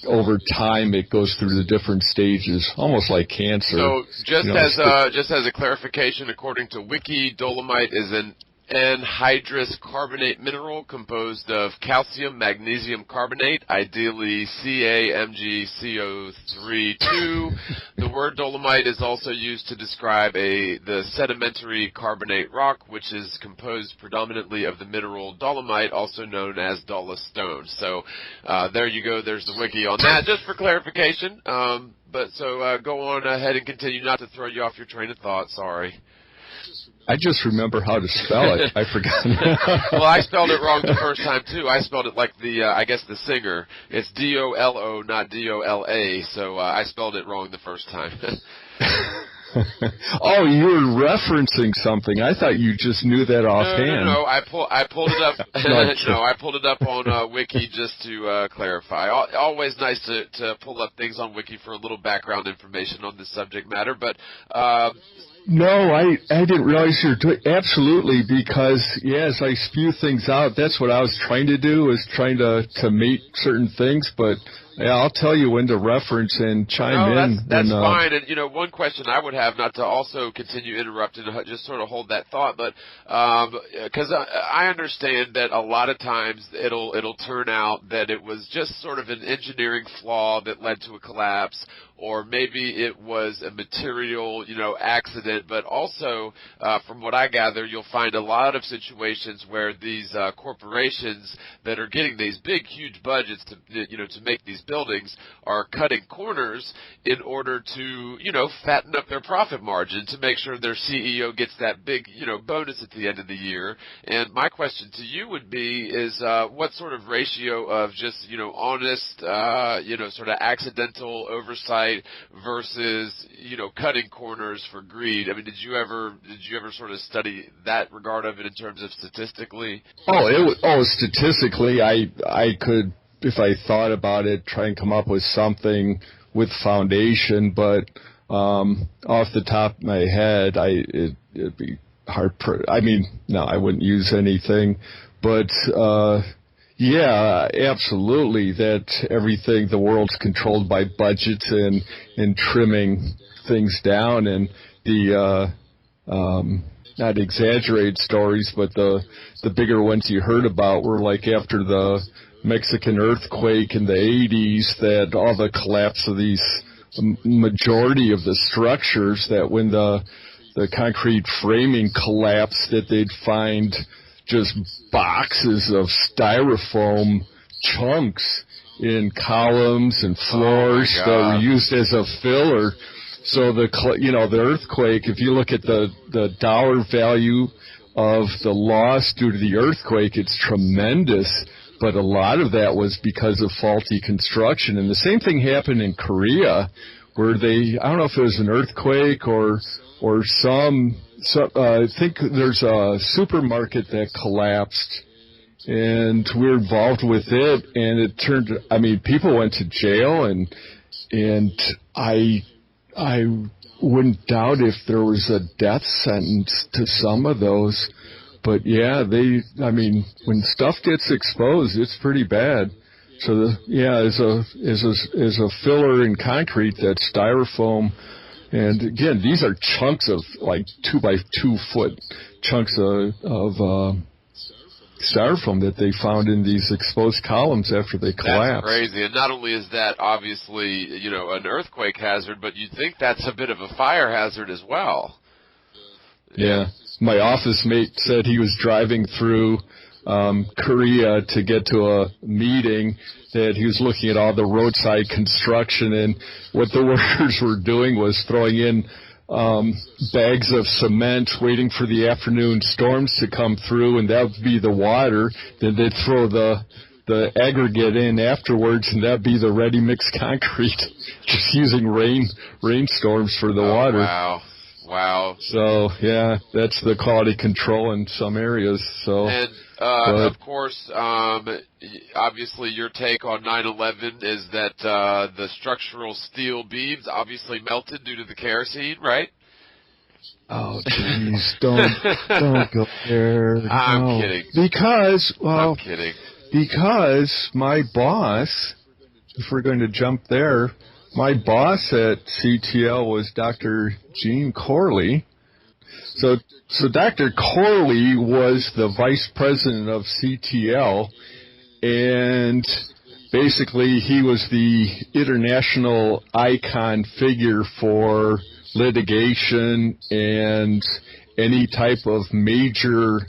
over time it goes through the different stages, almost like cancer. So just as a clarification, according to Wiki, dolomite is an anhydrous carbonate mineral composed of calcium magnesium carbonate, ideally CaMgCO32. The word dolomite is also used to describe the sedimentary carbonate rock, which is composed predominantly of the mineral dolomite, also known as dolostone. So there you go. There's the wiki on that, just for clarification. But go on ahead and continue, not to throw you off your train of thought. Sorry. I just remember how to spell it. I forgot. Well, I spelled it wrong the first time, too. I spelled it like the singer. It's D-O-L-O, not D-O-L-A, so I spelled it wrong the first time. Oh, you were referencing something. I thought you just knew that offhand. No. I pulled it up. No, I pulled it up on Wiki just to clarify. Always nice to pull up things on Wiki for a little background information on this subject matter. But no, I didn't realize you were doing absolutely, because as I spew things out, that's what I was trying to do, was trying to meet certain things, but. Yeah, I'll tell you when to reference and chime in. That's fine. And, one question I would have, not to also continue interrupting, just sort of hold that thought, but because I understand that a lot of times it'll turn out that it was just sort of an engineering flaw that led to a collapse, or maybe it was a material, accident. But also, from what I gather, you'll find a lot of situations where these corporations that are getting these big, huge budgets to make these buildings are cutting corners in order to, fatten up their profit margin, to make sure their CEO gets that big, bonus at the end of the year. And my question to you would be is what sort of ratio of just, honest, sort of accidental oversight versus, cutting corners for greed? I mean, did you ever sort of study that regard of it in terms of statistically? Statistically, I could, if I thought about it, try and come up with something with foundation, but off the top of my head, it'd be hard. I wouldn't use anything, but absolutely, that everything, the world's controlled by budgets and trimming things down, and the not exaggerated stories, but the bigger ones you heard about were like after the Mexican earthquake in the 80s, that all the collapse of these majority of the structures, that when the concrete framing collapsed, that they'd find just boxes of styrofoam chunks in columns and floors that were used as a filler. So the earthquake, if you look at the dollar value of the loss due to the earthquake, it's tremendous. But a lot of that was because of faulty construction. And the same thing happened in Korea, where I don't know if it was an earthquake or I think there's a supermarket that collapsed, and we were involved with it, and people went to jail, and I wouldn't doubt if there was a death sentence to some of those. But when stuff gets exposed, it's pretty bad. So as a filler in concrete, that styrofoam, and again, these are chunks of like 2 by 2 foot chunks of styrofoam that they found in these exposed columns after they collapsed. That's crazy. And not only is that obviously, an earthquake hazard, but you'd think that's a bit of a fire hazard as well. Yeah. My office mate said he was driving through Korea to get to a meeting, that he was looking at all the roadside construction, and what the workers were doing was throwing in bags of cement, waiting for the afternoon storms to come through, and that would be the water. Then they'd throw the aggregate in afterwards, and that'd be the ready mixed concrete, just using rainstorms for the water. Wow. So, that's the quality control in some areas. So, and of course, obviously your take on 9/11 is that the structural steel beams obviously melted due to the kerosene, right? Oh, jeez, don't go there. I'm kidding. I'm kidding. Because my boss, if we're going to jump there, my boss at CTL was Dr. Gene Corley, So Dr. Corley was the vice president of CTL, and basically he was the international icon figure for litigation and any type of major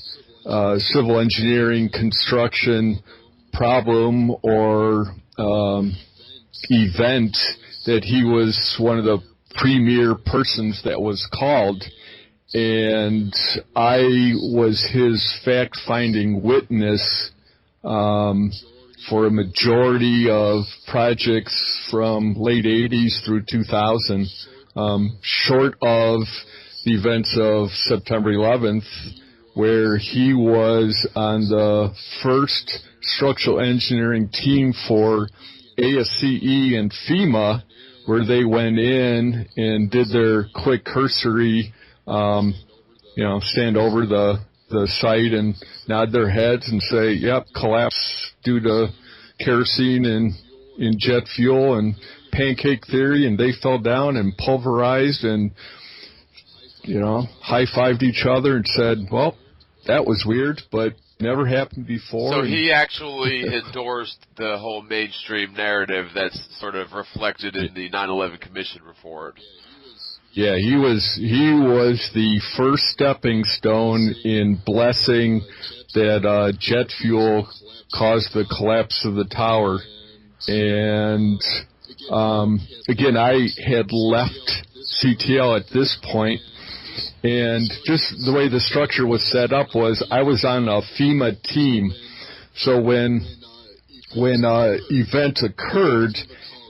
civil engineering construction problem or event. That he was one of the premier persons that was called, and I was his fact-finding witness for a majority of projects from late 80s through 2000, short of the events of September 11th, where he was on the first structural engineering team for ASCE and FEMA, where they went in and did their quick cursory, stand over the site and nod their heads and say, yep, collapse due to kerosene and in jet fuel and pancake theory, and they fell down and pulverized and, high-fived each other and said, well, that was weird, but never happened before. So he actually endorsed the whole mainstream narrative that's sort of reflected in the 9/11 Commission report. Yeah, he was the first stepping stone in blessing that jet fuel caused the collapse of the tower. And again, I had left CTL at this point. And just the way the structure was set up was I was on a FEMA team. So when event occurred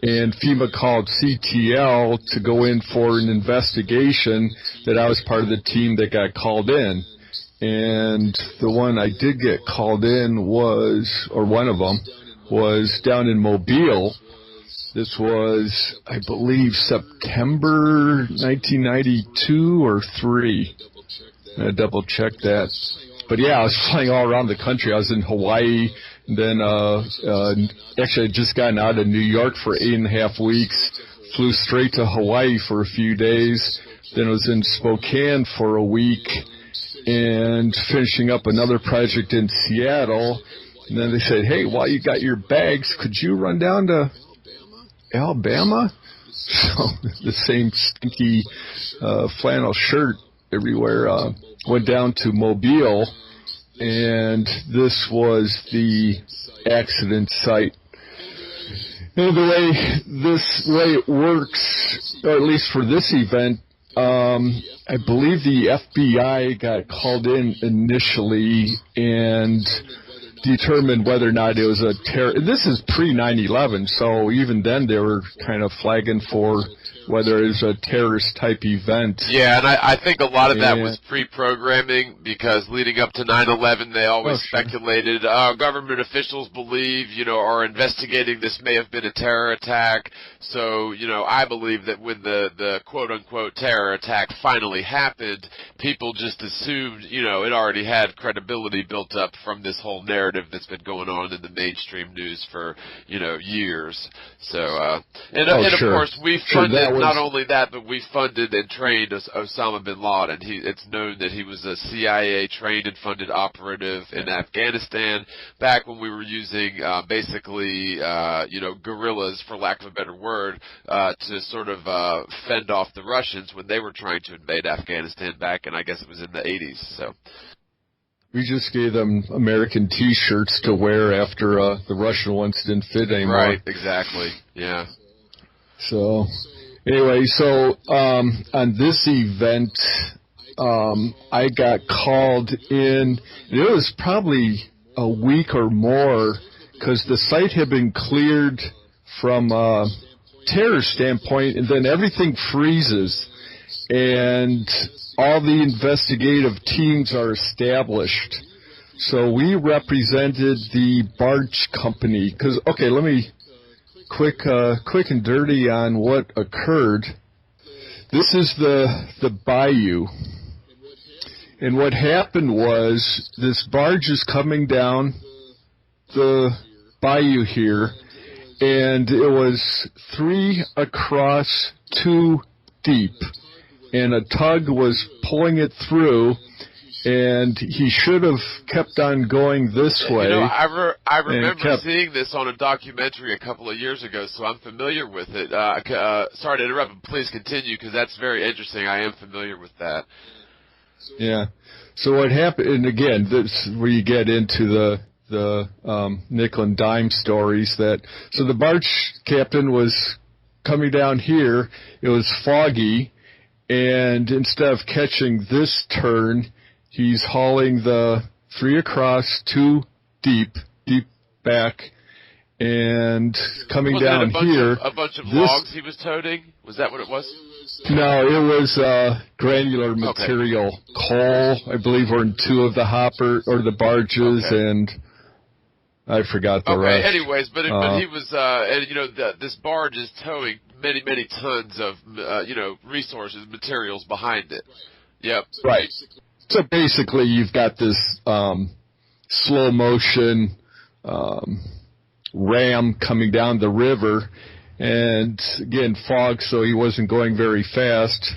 and FEMA called CTL to go in for an investigation, that I was part of the team that got called in. And the one I did get called in one of them was down in Mobile. This was, I believe, September 1992 or 3. I double check that. But yeah, I was flying all around the country. I was in Hawaii, and then actually I just gotten out of New York for 8.5 weeks. Flew straight to Hawaii for a few days. Then I was in Spokane for a week, and finishing up another project in Seattle. And then they said, hey, while you got your bags, could you run down to Alabama? So the same stinky flannel shirt everywhere. Went down to Mobile, and this was the accident site. And the way it works, or at least for this event, I believe the FBI got called in initially and determined whether or not it was a terror. This is pre-9/11, so even then they were kind of flagging for whether it was a terrorist-type event. Yeah, and I think a lot of that was pre-programming, because leading up to 9/11, they always speculated, government officials believe, are investigating this may have been a terror attack. So, I believe that when the quote-unquote terror attack finally happened, people just assumed, it already had credibility built up from this whole narrative that's been going on in the mainstream news for, years. So, of course, we funded not only that, but we funded and trained Osama bin Laden. It's known that he was a CIA trained and funded operative in Afghanistan back when we were using basically, guerrillas, for lack of a better word, to sort of fend off the Russians when they were trying to invade Afghanistan back, and I guess it was in the 80s. So we just gave them American T-shirts to wear after the Russian ones didn't fit anymore. Right, exactly. Yeah. So anyway, on this event, I got called in, and it was probably a week or more, because the site had been cleared from a terror standpoint, and then everything freezes, and all the investigative teams are established. So we represented the barge company, because, okay, let me quick and dirty on what occurred. This is the bayou. And what happened was this barge is coming down the bayou here, and it was 3 across, 2 deep. and a tug was pulling it through, and he should have kept on going this way. I remember seeing this on a documentary a couple of years ago, so I'm familiar with it. Sorry to interrupt, but please continue, because that's very interesting. I am familiar with that. Yeah. So what happened, and again, this is where you get into the nickel and dime stories. So the barge captain was coming down here. It was foggy, and instead of catching this turn, he's hauling the 3 across, 2 deep back, and coming down here. A bunch of logs he was toting? Was that what it was? No, it was granular material. Okay. Coal, I believe, were in 2 of the the barges, and I forgot the rest. Anyways, but he was, this barge is towing many tons of, resources, materials behind it. Yep. Right. So basically, you've got this slow motion ram coming down the river, and again, fog, so he wasn't going very fast.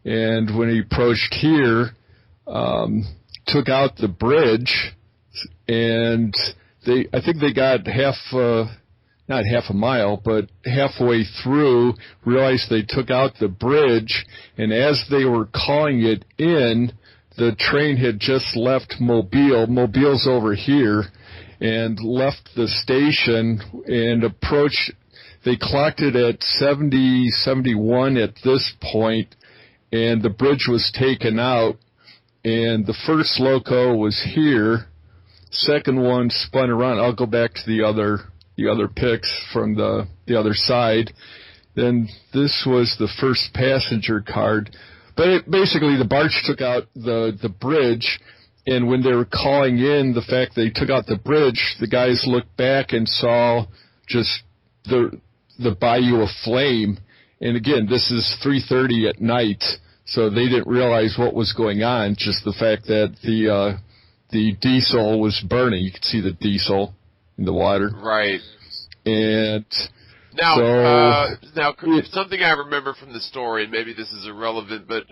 And when he approached here, took out the bridge, and I think they got not half a mile, but halfway through, realized they took out the bridge, and as they were calling it in, the train had just left Mobile. Mobile's over here, and left the station and approached. They clocked it at 70, 71 at this point, and the bridge was taken out, and the first loco was here. Second one spun around. I'll go back to the other pics from the other side. Then this was the first passenger card. But basically, the barge took out the bridge, and when they were calling in the fact they took out the bridge, the guys looked back and saw just the bayou of flame. And again, this is 3:30 at night, so they didn't realize what was going on, just the fact that the diesel was burning. You could see the diesel in the water. Right. And now something I remember from the story, and maybe this is irrelevant, but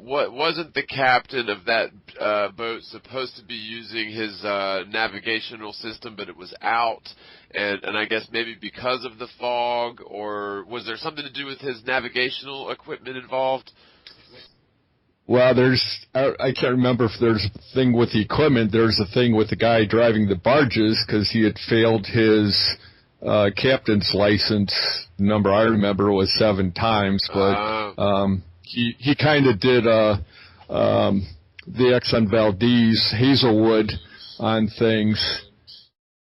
wasn't the captain of that boat supposed to be using his navigational system, but it was out, and I guess maybe because of the fog, or was there something to do with his navigational equipment involved? Well, I can't remember if there's a thing with the equipment. There's a thing with the guy driving the barges, because he had failed his captain's license. The number I remember was 7 times, but he kind of did the Exxon Valdez Hazelwood on things.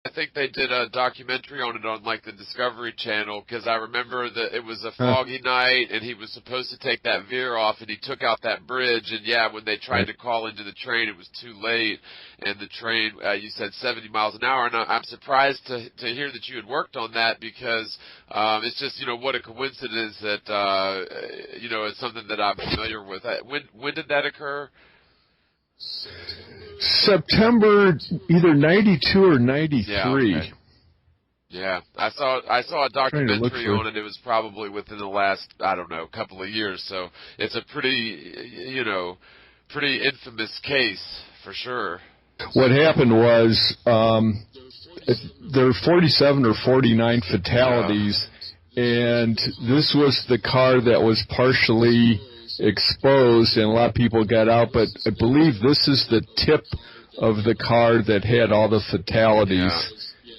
I think they did a documentary on it on like the Discovery Channel, because I remember that it was a foggy night and he was supposed to take that veer off, and he took out that bridge, and yeah, when they tried to call into the train, it was too late, and the train, you said 70 miles an hour, and I'm surprised to hear that you had worked on that, because it's just, what a coincidence that, it's something that I'm familiar with. When did that occur? September, either 92 or 93. Yeah, okay. Yeah, I saw a documentary on it. It was probably within the last, I don't know, couple of years. So it's a pretty, pretty infamous case for sure. What happened was there were 47 or 49 fatalities, and this was the car that was partially exposed, and a lot of people got out, but I believe this is the tip of the car that had all the fatalities,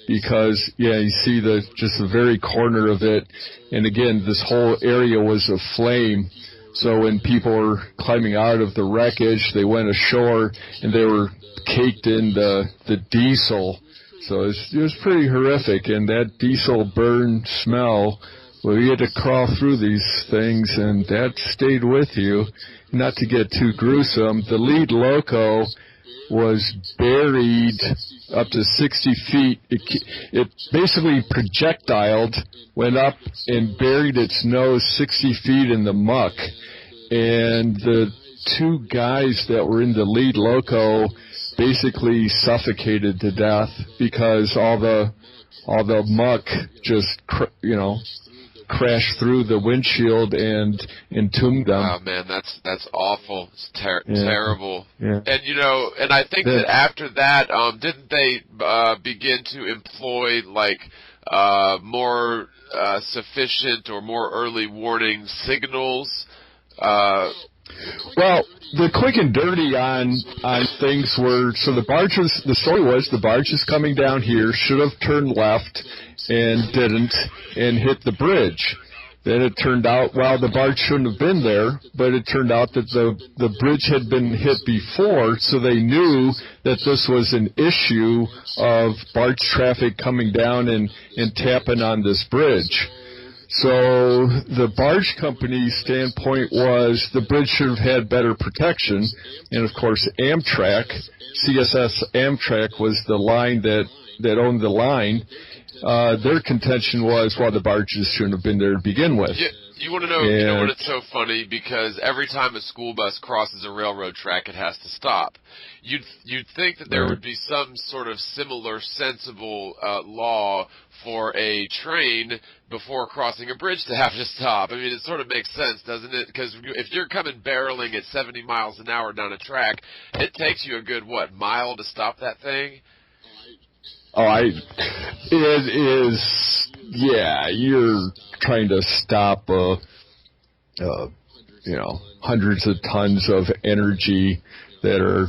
because you see just the very corner of it, and again, this whole area was aflame. So when people were climbing out of the wreckage, they went ashore and they were caked in the diesel. So it was pretty horrific, and that diesel burn smell. Well, you had to crawl through these things, and that stayed with you. Not to get too gruesome, the lead loco was buried up to 60 feet. It basically projectiled, went up and buried its nose 60 feet in the muck. And the 2 guys that were in the lead loco basically suffocated to death, because all the muck just, crashed through the windshield and entombed them. Oh man, that's awful. It's Yeah. terrible. Yeah. And and I think that after that, didn't they begin to employ like more sufficient or more early warning signals? Well, the quick and dirty on things were, so the story was the barge is coming down here, should have turned left and didn't, and hit the bridge. Then it turned out, well, the barge shouldn't have been there, but it turned out that the bridge had been hit before, so they knew that this was an issue of barge traffic coming down and tapping on this bridge. So the barge company's standpoint was the bridge should have had better protection, and of course Amtrak, CSS Amtrak was the line that owned the line. Their contention was, well, the barges shouldn't have been there to begin with. Yeah, you want to know, you know what, it's so funny, because every time a school bus crosses a railroad track, it has to stop. You'd think that there would be some sort of similar, sensible law for a train before crossing a bridge to have to stop. I mean, it sort of makes sense, doesn't it? Because if you're coming barreling at 70 miles an hour down a track, it takes you a good, mile to stop that thing? It is, yeah, you're trying to stop, hundreds of tons of energy that are,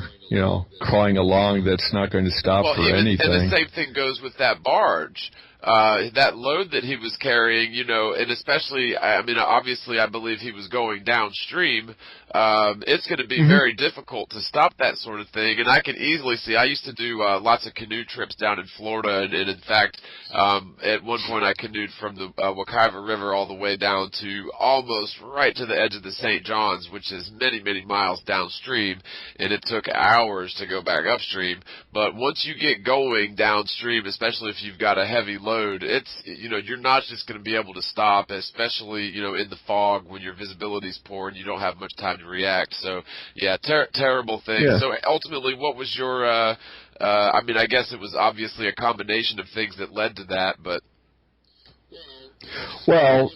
crawling along that's not going to stop for anything. And the same thing goes with that barge. That load that he was carrying, and especially, I mean, obviously I believe he was going downstream. It's going to be very difficult to stop that sort of thing. And I can easily see, I used to do lots of canoe trips down in Florida. And in fact, at one point I canoed from the Wekiva River all the way down to almost right to the edge of the St. Johns, which is many, many miles downstream. And it took hours to go back upstream. But once you get going downstream, especially if you've got a heavy load, it's, you're not just going to be able to stop, especially, in the fog when your visibility's poor and you don't have much time to react. So, yeah, terrible thing. Yeah. So ultimately, what was your, I mean, I guess it was obviously a combination of things that led to that, but. Well,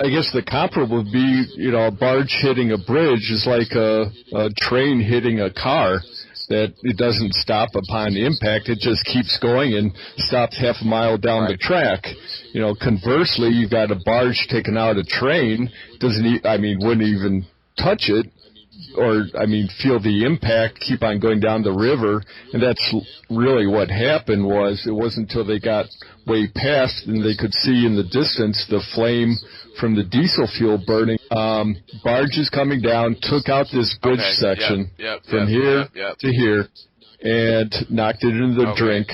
I guess the comparable would be, a barge hitting a bridge is like a train hitting a car. That it doesn't stop upon impact, it just keeps going and stops half a mile down the track. Conversely, you've got a barge taking out a train, wouldn't even touch it, or, feel the impact, keep on going down the river, and that's really what happened. It wasn't until they got way past and they could see in the distance the flame from the diesel fuel burning. Barges coming down, took out this bridge section from here to here, and knocked it into the drink,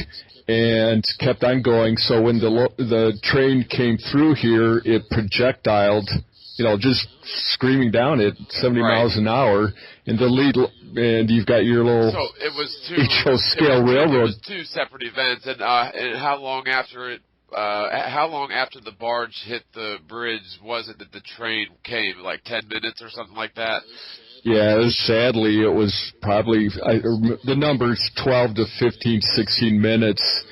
and kept on going. So when the train came through here, it projectiled, just screaming down at 70 miles an hour, and and you've got your little HO scale railroad. It was two separate events, and how long after the barge hit the bridge was it that the train came? Like 10 minutes or something like that? Yeah, sadly, it was probably, the numbers 12 to 15, 16 minutes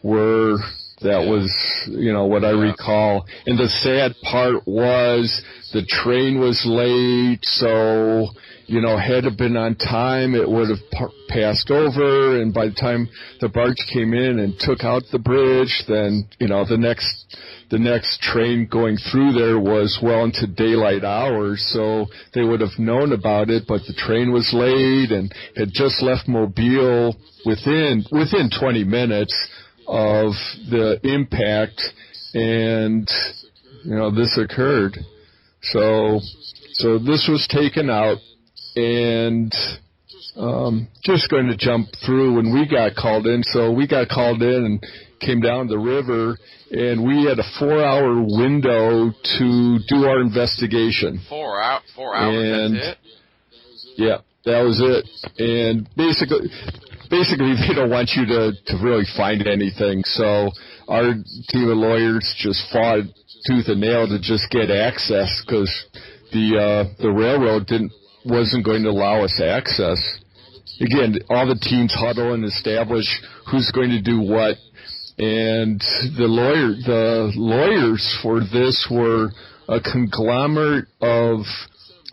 were, was, what I recall. And the sad part was the train was late, so, had it been on time, it would have passed over, and by the time the barge came in and took out the bridge, then, the next train going through there was well into daylight hours, so they would have known about it, but the train was late and had just left Mobile within 20 minutes of the impact, and, this occurred. So this was taken out, and just going to jump through when we got called in. So we got called in and came down the river, and we had a 4-hour window to do our investigation. 4 hours, and that's it? Yeah, that was it. And basically they don't want you to really find anything. So our team of lawyers just fought tooth and nail to just get access, because the railroad wasn't going to allow us access. Again, all the teams huddle and establish who's going to do what. and the lawyers for this were a conglomerate of,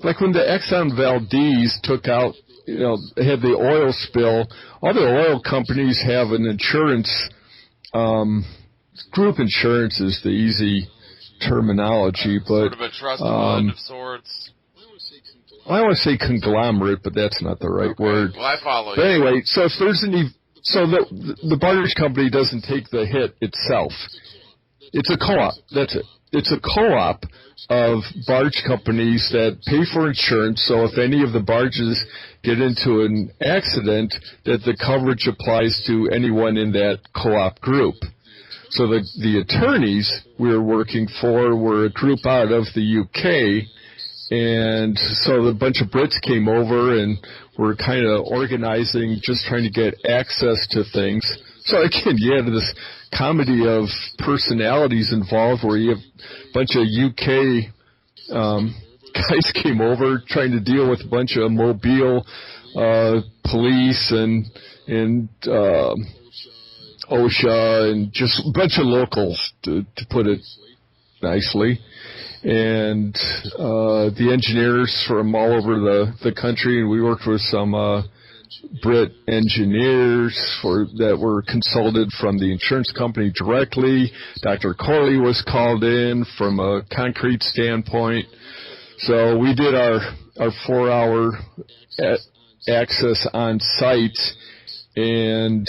like when the Exxon Valdez took out, had the oil spill. All the oil companies have an insurance, group insurance is the easy terminology, but sort of a trust fund of sorts. I want to say conglomerate, but that's not the right word. Well, I follow but you. Anyway, so if there's the barge company doesn't take the hit itself. It's a co-op. That's it. It's a co-op of barge companies that pay for insurance, so if any of the barges get into an accident, that the coverage applies to anyone in that co-op group. So the attorneys we were working for were a group out of the UK, and so a bunch of Brits came over and were kind of organizing, just trying to get access to things. So again, you had this comedy of personalities involved where you have a bunch of UK guys came over trying to deal with a bunch of Mobile police and OSHA and just a bunch of locals, to put it nicely. And the engineers from all over the country, and we worked with some Brit engineers that were consulted from the insurance company directly. Dr. Corley was called in from a concrete standpoint. So we did our 4-hour access on site, and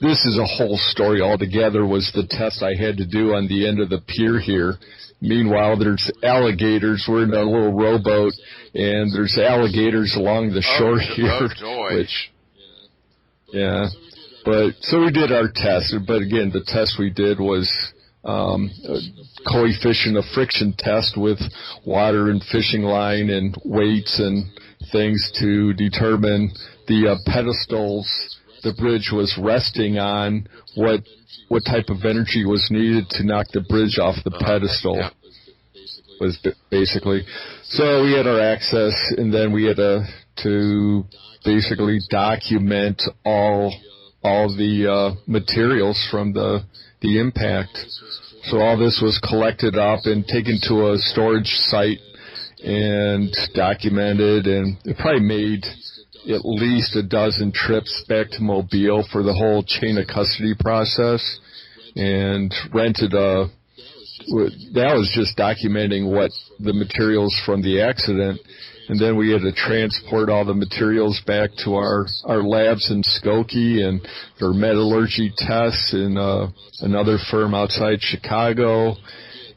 this is a whole story altogether, was the test I had to do on the end of the pier here. Meanwhile, there's alligators. We're in a little rowboat, and there's alligators along the shore here. Joy. But so we did our test. But again, the test we did was a coefficient of friction test with water and fishing line and weights and things to determine the pedestals the bridge was resting on, what type of energy was needed to knock the bridge off the pedestal. Was basically. So we had our access, and then we had to basically document all the materials from the impact. So all this was collected up and taken to a storage site and documented, and it probably made at least a dozen trips back to Mobile for the whole chain of custody process, and rented that was just documenting what the materials from the accident, and then we had to transport all the materials back to our labs in Skokie and for metallurgy tests in another firm outside Chicago.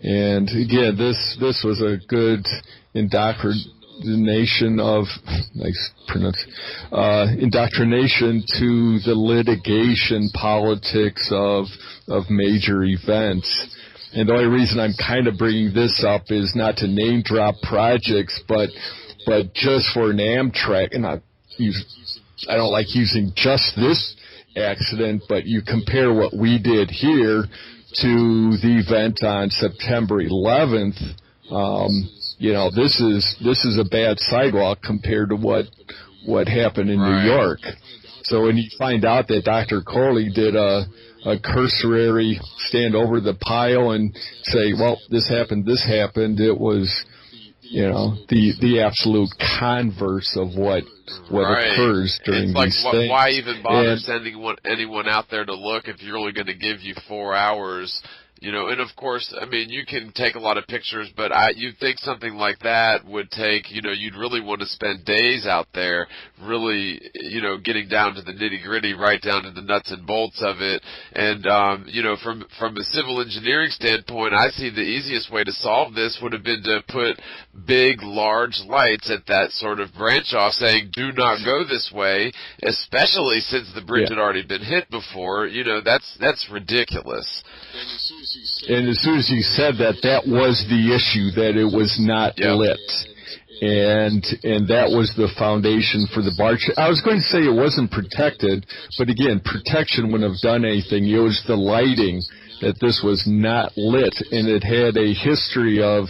And again, this was a good indoctrination to the litigation politics of major events. And the only reason I'm kind of bringing this up is not to name drop projects, but just for an Amtrak, and I don't like using just this accident, but you compare what we did here to the event on September 11th. This is a bad sidewalk compared to what happened in New York. So when you find out that Dr. Corley did a cursory stand over the pile and say, well, this happened, it was, the absolute converse of what occurs during these things. Why even bother sending anyone out there to look if you're only going to give you 4 hours? And of course, I mean, you can take a lot of pictures, but you'd think something like that would take, you'd really want to spend days out there really, getting down to the nitty-gritty, right down to the nuts and bolts of it. And, from a civil engineering standpoint, I see the easiest way to solve this would have been to put big, large lights at that sort of branch off saying, do not go this way, especially since the bridge had already been hit before. That's ridiculous. And as soon as you said that was the issue, that it was not lit. And that was the foundation for the barge. I was going to say it wasn't protected, but again, protection wouldn't have done anything. It was the lighting, that this was not lit, and it had a history of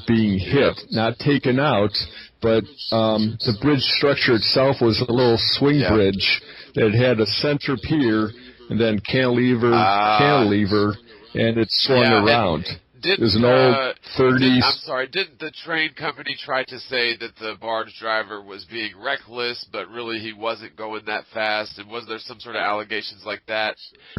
being hit, not taken out, but the bridge structure itself was a little swing bridge that had a center pier, and then cantilever, and it swung around. It was an old 30s. Didn't the train company try to say that the barge driver was being reckless, but really he wasn't going that fast? And was there some sort of allegations like that?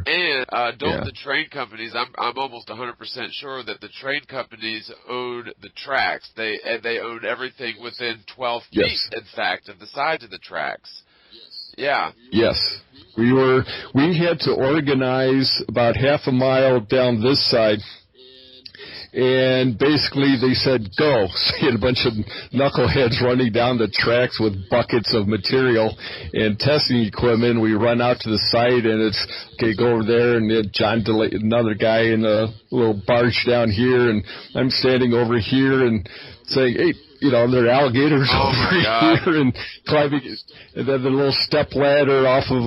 And the train companies? I'm almost 100% sure that the train companies own the tracks. They own everything within 12 feet, in fact, of the sides of the tracks. Yeah. Yes. We had to organize about half a mile down this side. And basically they said, go. So you had a bunch of knuckleheads running down the tracks with buckets of material and testing equipment. We run out to the site, and it's, okay, go over there, and John DeLay, another guy in a little barge down here, and I'm standing over here and saying, hey, there are alligators over here, and climbing, and then the little step ladder off of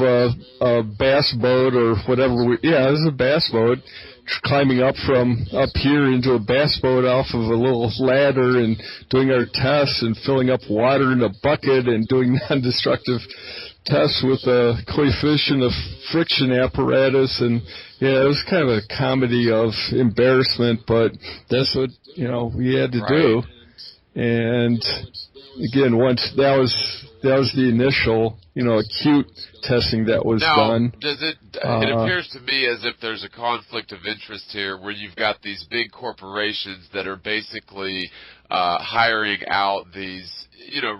a bass boat or whatever. It was a bass boat. Climbing up from up here into a bass boat off of a little ladder and doing our tests and filling up water in a bucket and doing non-destructive tests with a coefficient of friction apparatus. And it was kind of a comedy of embarrassment, but that's what we had to do. And again, once that was the initial acute testing that was done. It appears to me as if there's a conflict of interest here, where you've got these big corporations that are basically hiring out these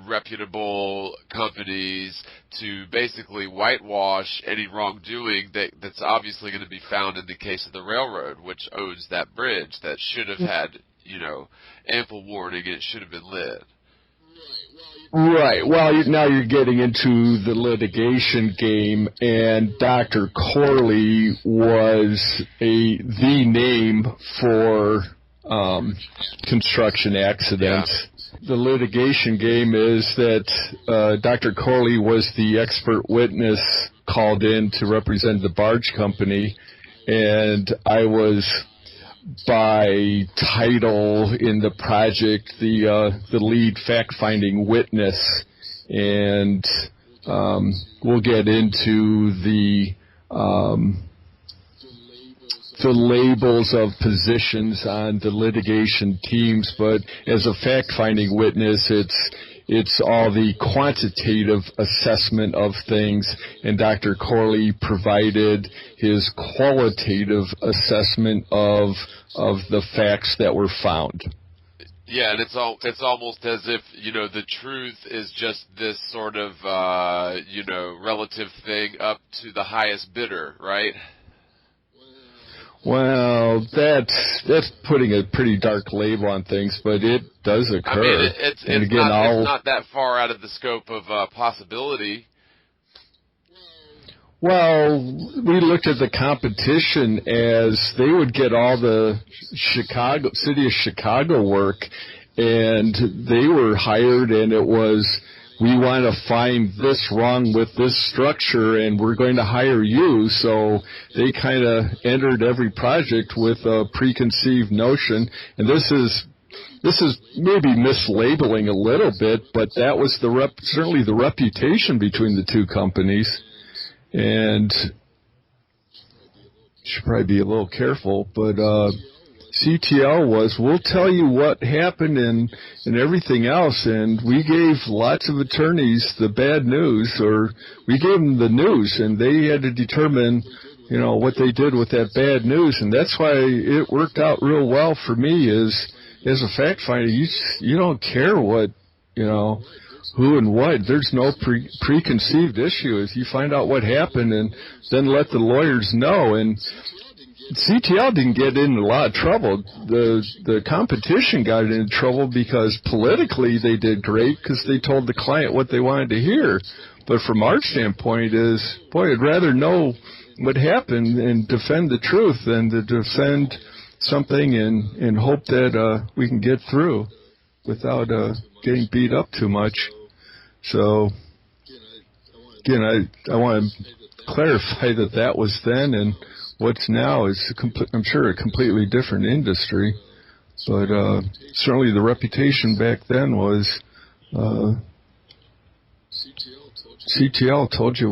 reputable companies to basically whitewash any wrongdoing that's obviously going to be found in the case of the railroad, which owns that bridge that should have had ample warning, and it should have been lit. Right. Well, now you're getting into the litigation game, and Dr. Corley was the name for construction accidents. Yeah. The litigation game is that Dr. Corley was the expert witness called in to represent the barge company, and I was by title in the project the lead fact-finding witness, and we'll get into the labels of positions on the litigation teams, but as a fact-finding witness, it's all the quantitative assessment of things, and Dr. Corley provided his qualitative assessment of the facts that were found. Yeah, and it's almost as if the truth is just this sort of relative thing up to the highest bidder, right? Well, that's putting a pretty dark label on things, but it does occur. I mean, it's not that far out of the scope of possibility. Well, we looked at the competition as they would get all the city of Chicago work, and they were hired, and it was, we want to find this wrong with this structure, and we're going to hire you. So they kind of entered every project with a preconceived notion, and this is maybe mislabeling a little bit, but that was certainly the reputation between the two companies, and should probably be a little careful, but CTL was, we'll tell you what happened and everything else, and we gave lots of attorneys the bad news, or we gave them the news, and they had to determine, what they did with that bad news, and that's why it worked out real well for me as a fact finder. You don't care what, who and what. There's no preconceived issue. If you find out what happened and then let the lawyers know, and CTL didn't get in a lot of trouble. The competition got into trouble because politically they did great because they told the client what they wanted to hear. But from our standpoint is, boy, I'd rather know what happened and defend the truth than to defend something and hope that we can get through without getting beat up too much. So, again, I want to clarify that was then, and what's now is, I'm sure, a completely different industry. But certainly the reputation back then was CTL told you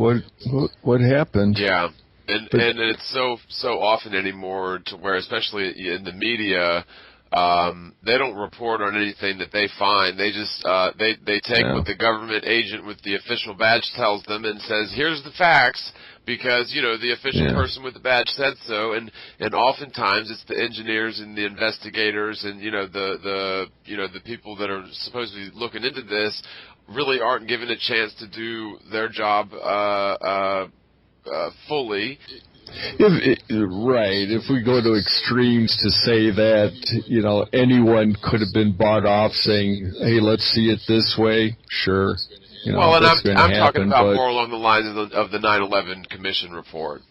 what happened. Yeah. But And it's so often anymore to where, especially in the media, they don't report on anything that they find. They just they take yeah, what the government agent with the official badge tells them and says, "Here's the facts," because the official yeah. person with the badge said so. And oftentimes it's the engineers and the investigators and the people that are supposed to be looking into this really aren't given a chance to do their job fully. Right. If we go to extremes to say that, anyone could have been bought off saying, hey, let's see it this way, sure, Well, and that's going to I'm talking happen. about But, more along the lines of the 9/11 Commission report.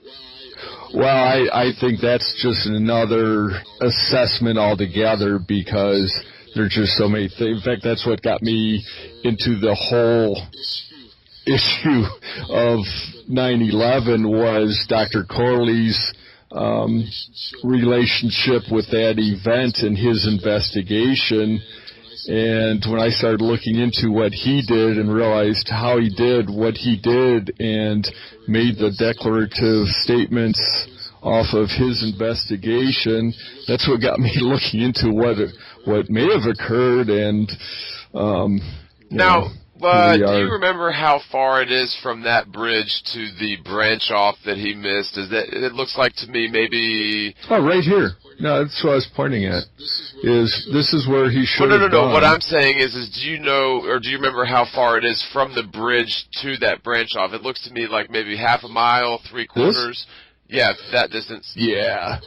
well, I think that's just another assessment altogether because there's just so many things. In fact, that's what got me into the whole issue of 9/11 was Dr. Corley's relationship with that event and his investigation. And when I started looking into what he did and realized how he did what he did and made the declarative statements off of his investigation, that's what got me looking into what may have occurred. And Now, here we do are. you remember how far it is from that bridge to the branch off that he missed? It looks like to me maybe. Oh, right here. No, that's what I was pointing at. This is where he should Well, have no. gone. What I'm saying is do you know, or do you remember how far it is from the bridge to that branch off? It looks to me like maybe half a mile, 3/4. Yeah, that distance. Yeah.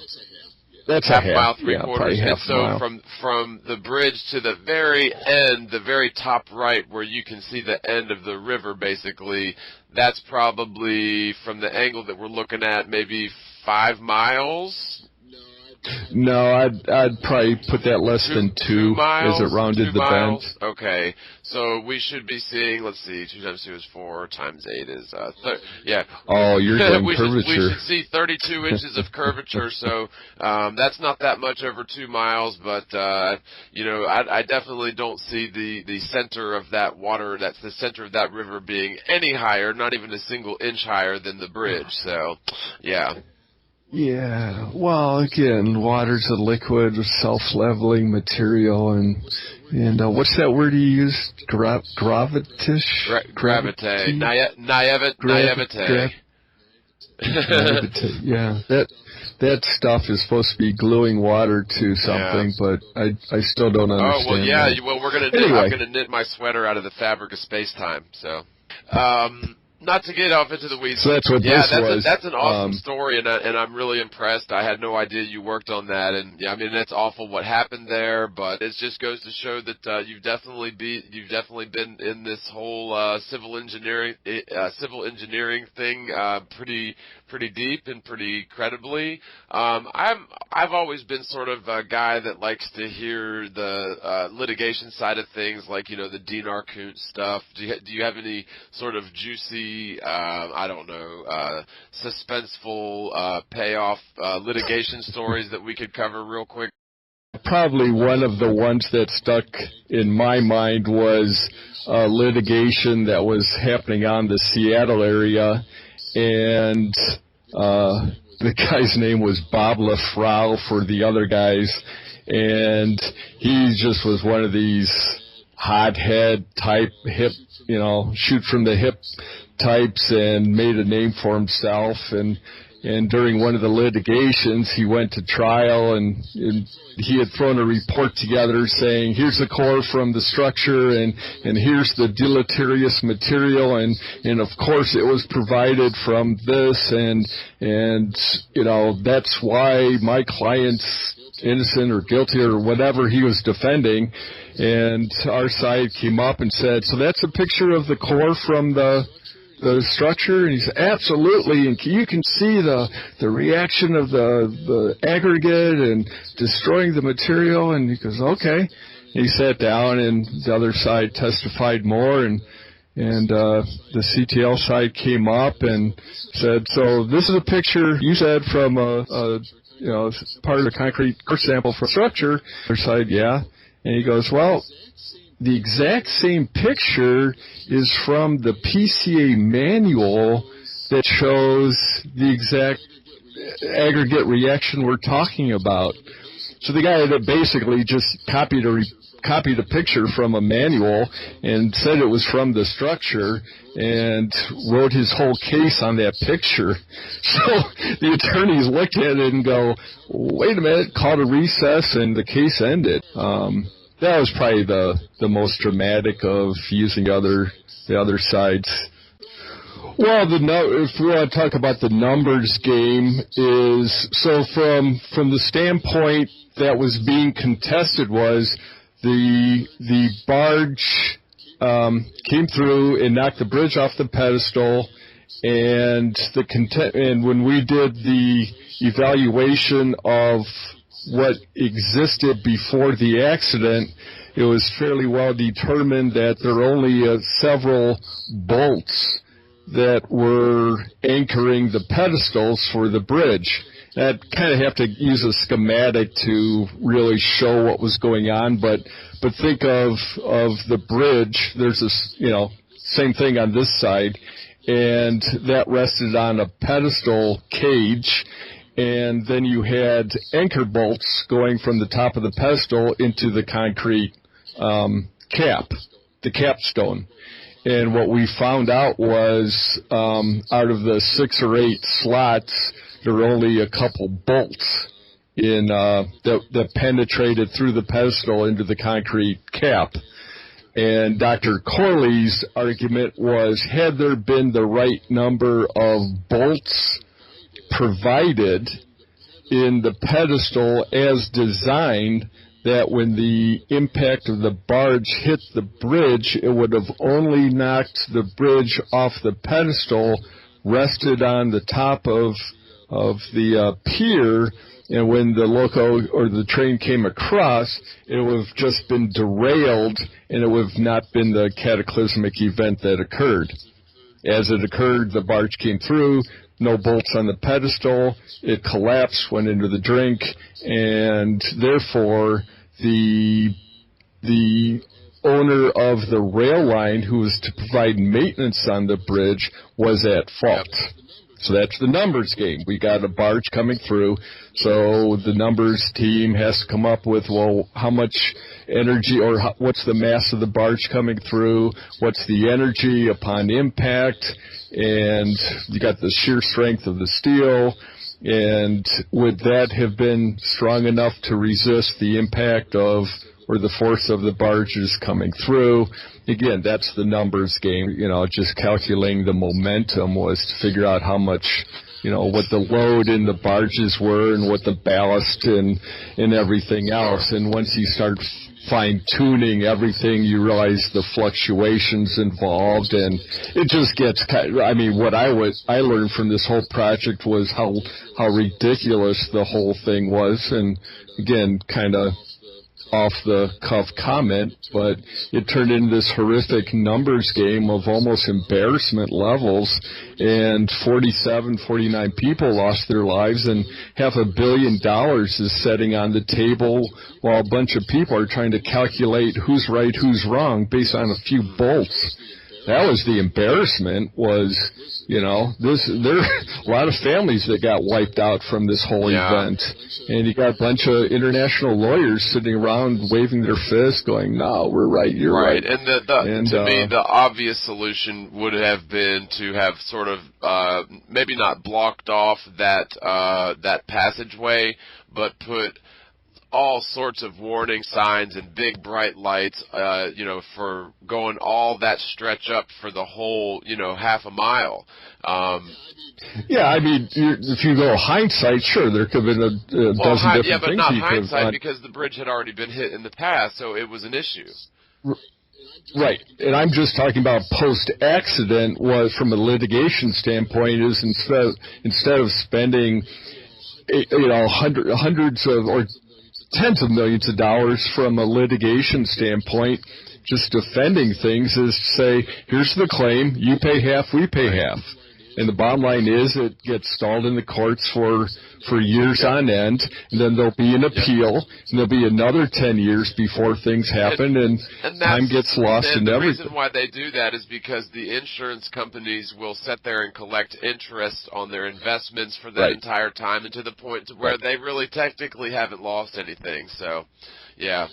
That's Half a half. mile, Yeah, 3/4. probably half And a so mile. from the bridge to the very end, the very top right, where you can see the end of the river, basically, that's probably from the angle that we're looking at, maybe 5 miles. No, I'd probably put that less than 2 miles, as it rounded 2 the bend. miles. Okay, so we should be seeing. Let's see, 2 times 2 is 4 times 8 is yeah. Oh, you're going we curvature. should see 32 inches of curvature. So that's not that much over 2 miles, but I definitely don't see the center of that water. That's the center of that river being any higher, not even a single inch higher than the bridge. So, yeah. Yeah, well, again, water's a liquid, self-leveling material, and what's that word you used? Gravitish? Gravite. Naivete. Naivete. Yeah, that stuff is supposed to be gluing water to something, but I still don't understand. Oh well, yeah. that. Well, I'm gonna knit my sweater out of the fabric of space-time. So, not to get off into the weeds. So that's what this was. That's an awesome story, and I'm really impressed. I had no idea you worked on that, and yeah, I mean that's awful what happened there, but it just goes to show that you've definitely been in this whole civil engineering thing pretty deep and pretty credibly. I've always been sort of a guy that likes to hear the litigation side of things, like the Dinar Kuntz stuff. Do you have any sort of juicy, suspenseful payoff litigation stories that we could cover real quick? Probably one of the ones that stuck in my mind was litigation that was happening on the Seattle area, and the guy's name was Bob LaFrau for the other guys, and he just was one of these hothead type hip, shoot from the hip types, and made a name for himself. And during one of the litigations, he went to trial, and he had thrown a report together saying, here's the core from the structure, and here's the deleterious material, and of course it was provided from this, and that's why my client's innocent or guilty or whatever he was defending. And our side came up and said, so that's a picture of the core from the structure? And he said, absolutely, and you can see the reaction of the aggregate and destroying the material. And he goes, okay. And he sat down, and the other side testified more, and the CTL side came up and said, so this is a picture you said from part of the concrete core sample from structure. Other side, yeah. And he goes, well, the exact same picture is from the PCA manual that shows the exact aggregate reaction we're talking about. So the guy that basically just copied a picture from a manual and said it was from the structure and wrote his whole case on that picture. So the attorneys looked at it and go, wait a minute, called a recess, and the case ended. That was probably the most dramatic of using the other sides. Well, if we want to talk about the numbers game, is so from the standpoint that was being contested was the barge came through and knocked the bridge off the pedestal, and when we did the evaluation of what existed before the accident, it was fairly well determined that there were only several bolts that were anchoring the pedestals for the bridge. I'd kind of have to use a schematic to really show what was going on, but think of the bridge. There's this, same thing on this side, and that rested on a pedestal cage, and then you had anchor bolts going from the top of the pedestal into the concrete the capstone. And what we found out was out of the 6 or 8 slots, there were only a couple bolts that penetrated through the pedestal into the concrete cap. And Dr. Corley's argument was, had there been the right number of bolts provided in the pedestal as designed, that when the impact of the barge hit the bridge, it would have only knocked the bridge off the pedestal, rested on the top of the pier, and when the loco or the train came across, it would have just been derailed, and it would have not been the cataclysmic event that occurred. As it occurred, the barge came through, no bolts on the pedestal, it collapsed, went into the drink, and therefore the owner of the rail line, who was to provide maintenance on the bridge, was at fault. Yep. So that's the numbers game. We got a barge coming through, so the numbers team has to come up with, well, how much energy, or what's the mass of the barge coming through, what's the energy upon impact, and you got the shear strength of the steel, and would that have been strong enough to resist the impact of, or the force of the barges coming through. Again, that's the numbers game. Just calculating the momentum was to figure out how much, what the load in the barges were and what the ballast and everything else. And once you start fine-tuning everything, you realize the fluctuations involved, and it just gets what I learned from this whole project was how ridiculous the whole thing was. And again, kind of off-the-cuff comment, but it turned into this horrific numbers game of almost embarrassment levels, and 49 people lost their lives, and $500 million is sitting on the table while a bunch of people are trying to calculate who's right, who's wrong, based on a few bolts. That was the embarrassment, was, there are a lot of families that got wiped out from this whole event. And you got a bunch of international lawyers sitting around waving their fists going, no, we're right, you're right. And to me, the obvious solution would have been to have sort of maybe not blocked off that passageway, but put all sorts of warning signs and big bright lights, for going all that stretch up for the whole, half a mile. If you go hindsight, sure, there could have been a dozen different things. Yeah, but not hindsight, because the bridge had already been hit in the past, so it was an issue. Right, and I'm just talking about post-accident. Was from a litigation standpoint, is instead of spending, hundreds of or tens of millions of dollars from a litigation standpoint, just defending things, is to say, here's the claim, you pay half, we pay half. And the bottom line is it gets stalled in the courts for years on end, and then there'll be an appeal, and there'll be another 10 years before things happen, and time gets lost in everything. The reason why they do that is because the insurance companies will sit there and collect interest on their investments for that entire time, and to the point to where they really technically haven't lost anything. So, yeah.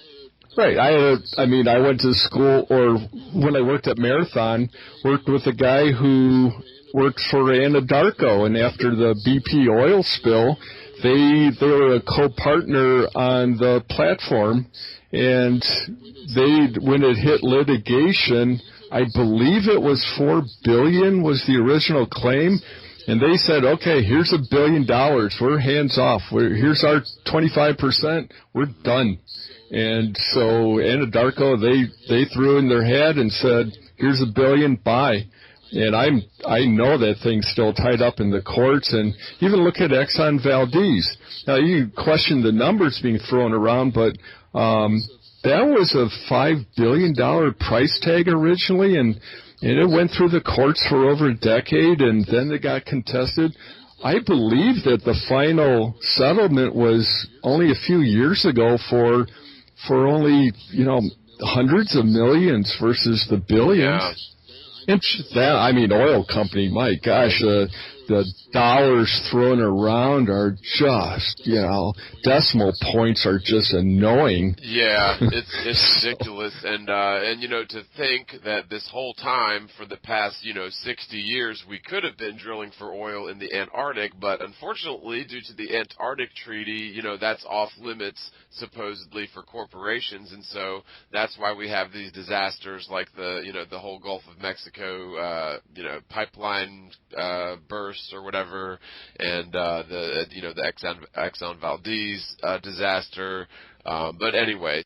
Right. I went to school, or when I worked at Marathon, worked with a guy who worked for Anadarko, and after the BP oil spill, they were a co-partner on the platform, and when it hit litigation, I believe it was $4 billion was the original claim, and they said, okay, here's $1 billion, we're hands off, here's our 25%, we're done. And so Anadarko, they threw in their hat and said, here's $1 billion, bye. And I know that thing's still tied up in the courts. And even look at Exxon Valdez. Now, you question the numbers being thrown around, but that was a $5 billion price tag originally, and it went through the courts for over a decade, and then it got contested. I believe that the final settlement was only a few years ago for only, hundreds of millions versus the billions. Yeah. Oil company, my gosh, the dollars thrown around are just, decimal points are just annoying. Yeah, it's ridiculous. And to think that this whole time for the past, 60 years, we could have been drilling for oil in the Antarctic, but unfortunately, due to the Antarctic Treaty, that's off limits supposedly for corporations, and so that's why we have these disasters like the whole Gulf of Mexico, pipeline bursts or whatever, and the Exxon Valdez disaster. But anyway,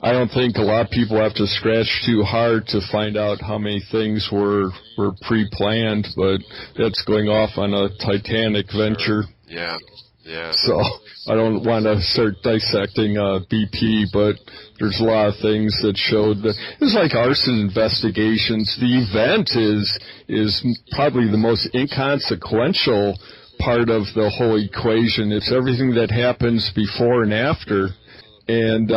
I don't think a lot of people have to scratch too hard to find out how many things were pre-planned, but that's going off on a Titanic venture. Yeah. Yeah. So I don't want to start dissecting BP, but there's a lot of things that showed that it's like arson investigations. The event is probably the most inconsequential part of the whole equation. It's everything that happens before and after. And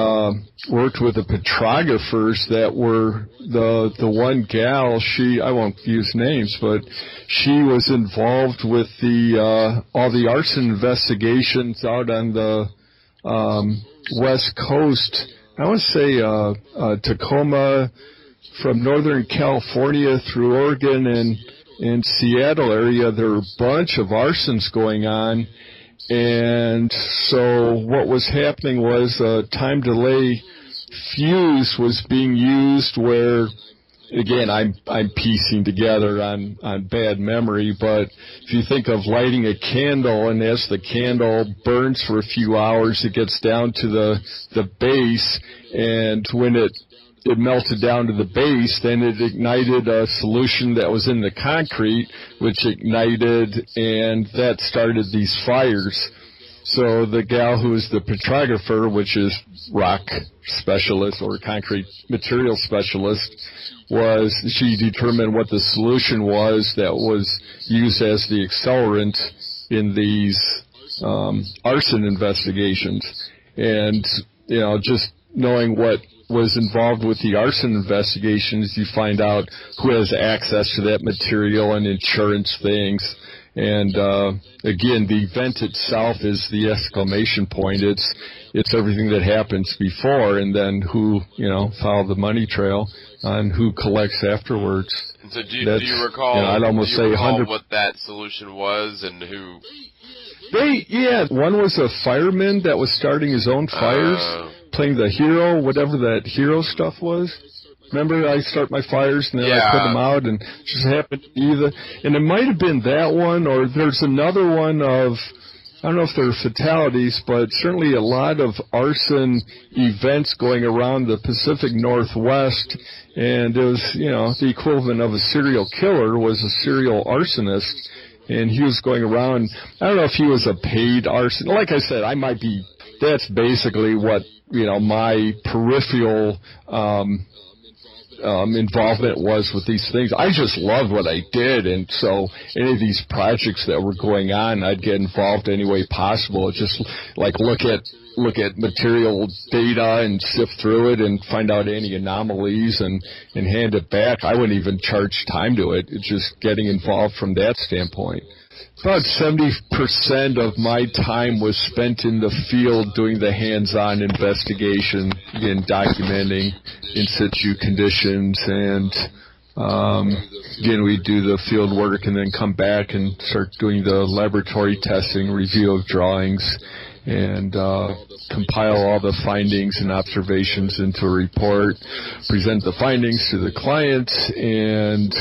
worked with the petrographers that were the one gal, I won't use names, but she was involved with all the arson investigations out on the West Coast. I want to say Tacoma, from Northern California through Oregon and Seattle area. There were a bunch of arsons going on. And so what was happening was a time delay fuse was being used where, again, I'm piecing together on bad memory, but if you think of lighting a candle, and as the candle burns for a few hours, it gets down to the base, and when it melted down to the base, then it ignited a solution that was in the concrete, which ignited, and that started these fires. So the gal who was the petrographer, which is rock specialist or concrete material specialist, she determined what the solution was that was used as the accelerant in these arson investigations. And, just knowing what was involved with the arson investigations, you find out who has access to that material and insurance things. And again, the event itself is the exclamation point. It's everything that happens before, and then who follow the money trail on who collects afterwards. And so do you recall? I'd almost say 100. What that solution was and who? One was a fireman that was starting his own fires, playing the hero, whatever that hero stuff was. Remember, I start my fires and then I put them out, and it just happened to be and it might have been that one, or there's another one of, I don't know if they're fatalities, but certainly a lot of arson events going around the Pacific Northwest, and it was, the equivalent of a serial killer was a serial arsonist, and he was going around, I don't know if he was a paid arson, like I said, that's basically what, my peripheral, involvement was with these things. I just loved what I did, and so any of these projects that were going on, I'd get involved any way possible. Just like look at material data and sift through it and find out any anomalies and hand it back. I wouldn't even charge time to it. It's just getting involved from that standpoint. About 70% of my time was spent in the field doing the hands-on investigation, again, documenting in situ conditions, and again, we do the field work and then come back and start doing the laboratory testing, review of drawings, and compile all the findings and observations into a report, present the findings to the client, and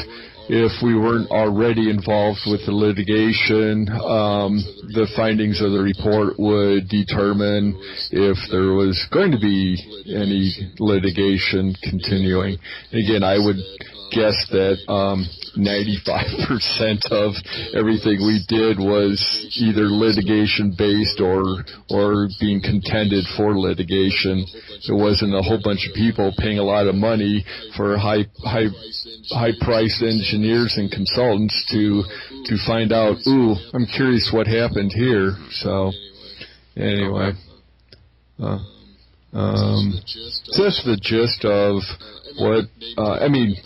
if we weren't already involved with the litigation, the findings of the report would determine if there was going to be any litigation continuing. Again, I would guess that 95% of everything we did was either litigation-based or being contended for litigation. There wasn't a whole bunch of people paying a lot of money for high-priced engineers and consultants to find out, ooh, I'm curious what happened here. So, anyway. That's the gist of what,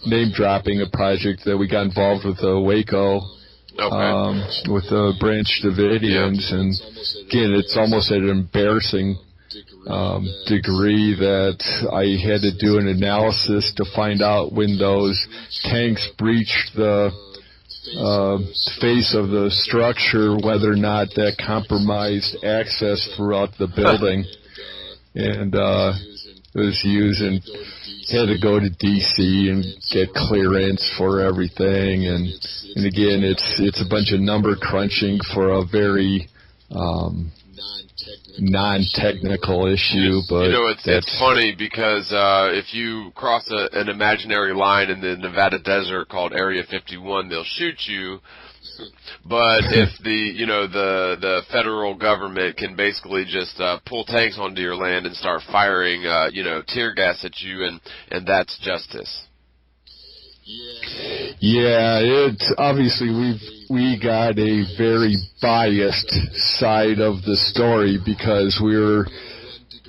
name dropping a project that we got involved with Waco, with the Branch Davidians, and again, it's almost at an embarrassing degree that I had to do an analysis to find out when those tanks breached the face of the structure, whether or not that compromised access throughout the building. And it was used, and had to go to D.C. and get clearance for everything. And again, it's a bunch of number crunching for a very non-technical issue. But it's funny because if you cross an imaginary line in the Nevada desert called Area 51, they'll shoot you. But if the federal government can basically just pull tanks onto your land and start firing tear gas at you, and that's justice. Yeah, it's obviously we got a very biased side of the story because we were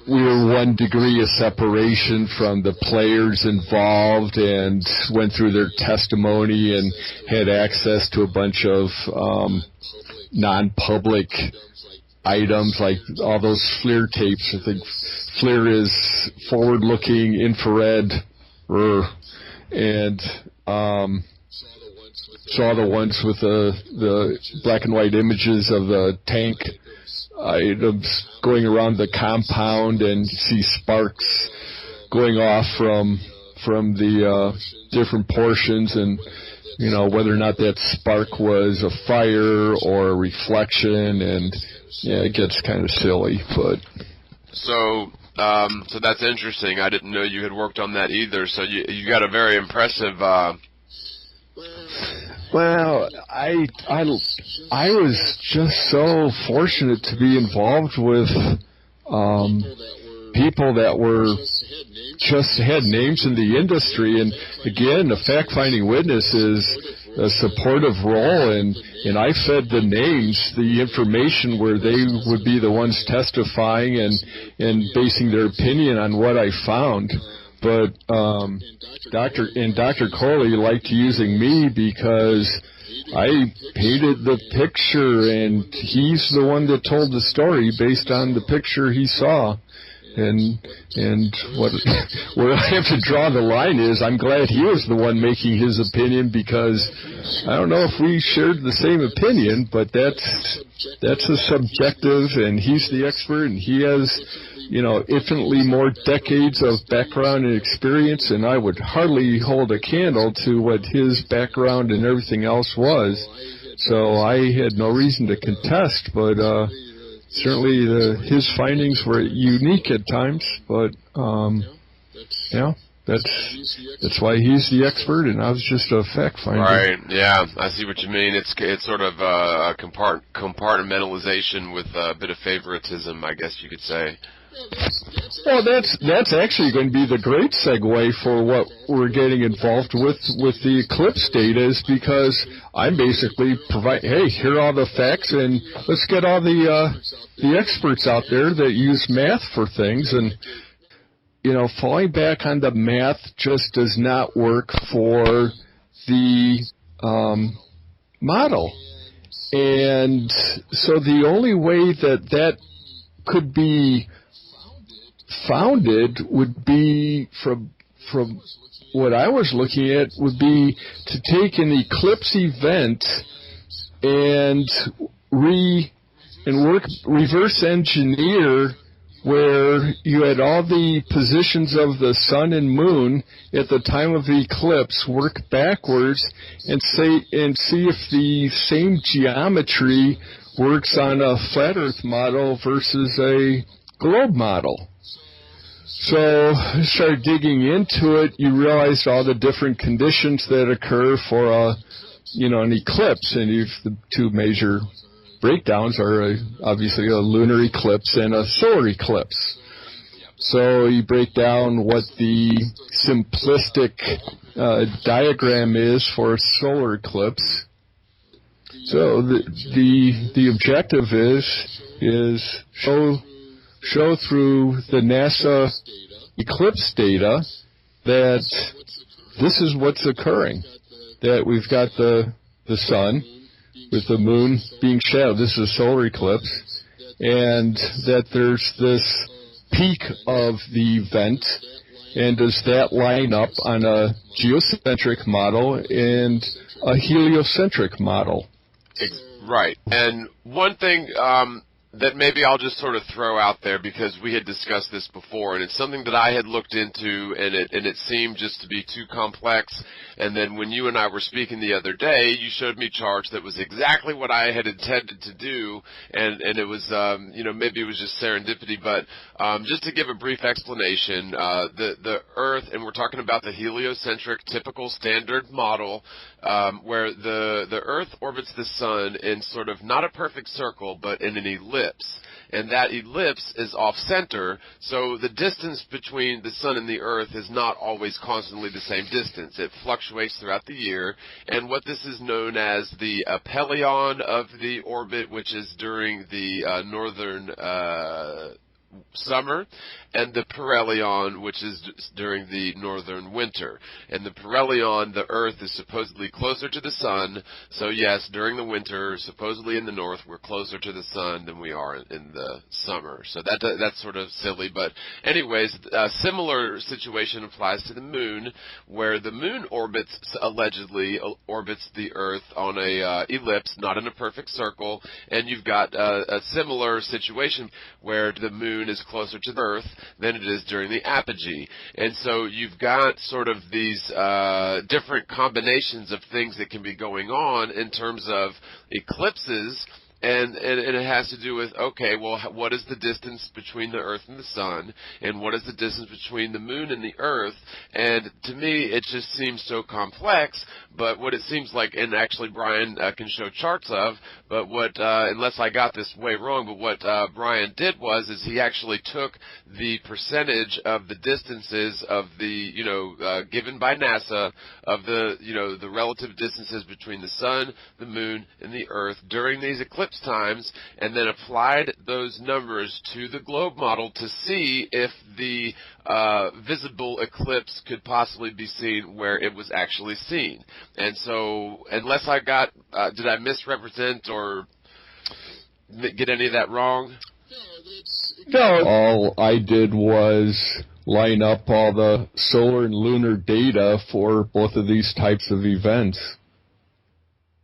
1 degree of separation from the players involved and went through their testimony and had access to a bunch of non-public items like all those FLIR tapes. I think FLIR is forward-looking infrared, and saw the ones with the black and white images of the tank items going around the compound, and you see sparks going off from the different portions, and whether or not that spark was a fire or a reflection, and it gets kind of silly. But so that's interesting. I didn't know you had worked on that either. So you got a very impressive. Well, I was just so fortunate to be involved with people that were just had names in the industry, and again, the fact-finding witness is a supportive role, and I fed the names the information where they would be the ones testifying and basing their opinion on what I found. But Dr. Corley liked using me because I painted the picture, and he's the one that told the story based on the picture he saw. And where I have to draw the line is I'm glad he was the one making his opinion, because I don't know if we shared the same opinion, but that's a subjective, and he's the expert, and he has infinitely more decades of background and experience, and I would hardly hold a candle to what his background and everything else was. So I had no reason to contest, but certainly his findings were unique at times. But That's why he's the expert, and I was just a fact finder. Right. Yeah, I see what you mean. It's sort of a compartmentalization with a bit of favoritism, I guess you could say. Well, that's actually going to be the great segue for what we're getting involved with the eclipse data, is because I'm basically hey, here are all the facts, and let's get all the experts out there that use math for things. And falling back on the math just does not work for the model. And so the only way that could be founded would be from what I was looking at, would be to take an eclipse event and reverse engineer where you had all the positions of the sun and moon at the time of the eclipse, work backwards and see if the same geometry works on a flat Earth model versus a globe model. So I started digging into it. You realize all the different conditions that occur for an eclipse, and the two major breakdowns are obviously a lunar eclipse and a solar eclipse. So you break down what the simplistic diagram is for a solar eclipse. So the objective is show through the NASA eclipse data that this is what's occurring. That we've got the sun with the moon being shadowed. This is a solar eclipse. And that there's this peak of the event. And does that line up on a geocentric model and a heliocentric model? Right. And one thing that maybe I'll just sort of throw out there, because we had discussed this before, and it's something that I had looked into, and it seemed just to be too complex. And then when you and I were speaking the other day, you showed me charts that was exactly what I had intended to do, and it was, maybe it was just serendipity, but just to give a brief explanation, the Earth, and we're talking about the heliocentric typical standard model, where the Earth orbits the Sun in sort of not a perfect circle, but in an ellipse. And that ellipse is off-center, so the distance between the Sun and the Earth is not always constantly the same distance. It fluctuates throughout the year, and what this is known as the aphelion of the orbit, which is during the northern summer, and the perihelion, which is during the northern winter. And the perihelion, the Earth is supposedly closer to the Sun, so yes, during the winter, supposedly in the north, we're closer to the Sun than we are in the summer. So that's sort of silly, but anyways, a similar situation applies to the Moon, where the Moon allegedly orbits the Earth on a ellipse, not in a perfect circle, and you've got a similar situation where the Moon is closer to the Earth than it is during the apogee. And so you've got sort of these different combinations of things that can be going on in terms of eclipses. And it has to do with, okay, well, what is the distance between the Earth and the Sun, and what is the distance between the Moon and the Earth? And to me, it just seems so complex, but what it seems like, and actually Brian can show charts of, but what, unless I got this way wrong, but what Brian did is he actually took the percentage of the distances of the, given by NASA, of the relative distances between the Sun, the Moon, and the Earth during these eclipses times, and then applied those numbers to the globe model to see if the visible eclipse could possibly be seen where it was actually seen. And so, unless I got, did I misrepresent or get any of that wrong? No, all I did was line up all the solar and lunar data for both of these types of events.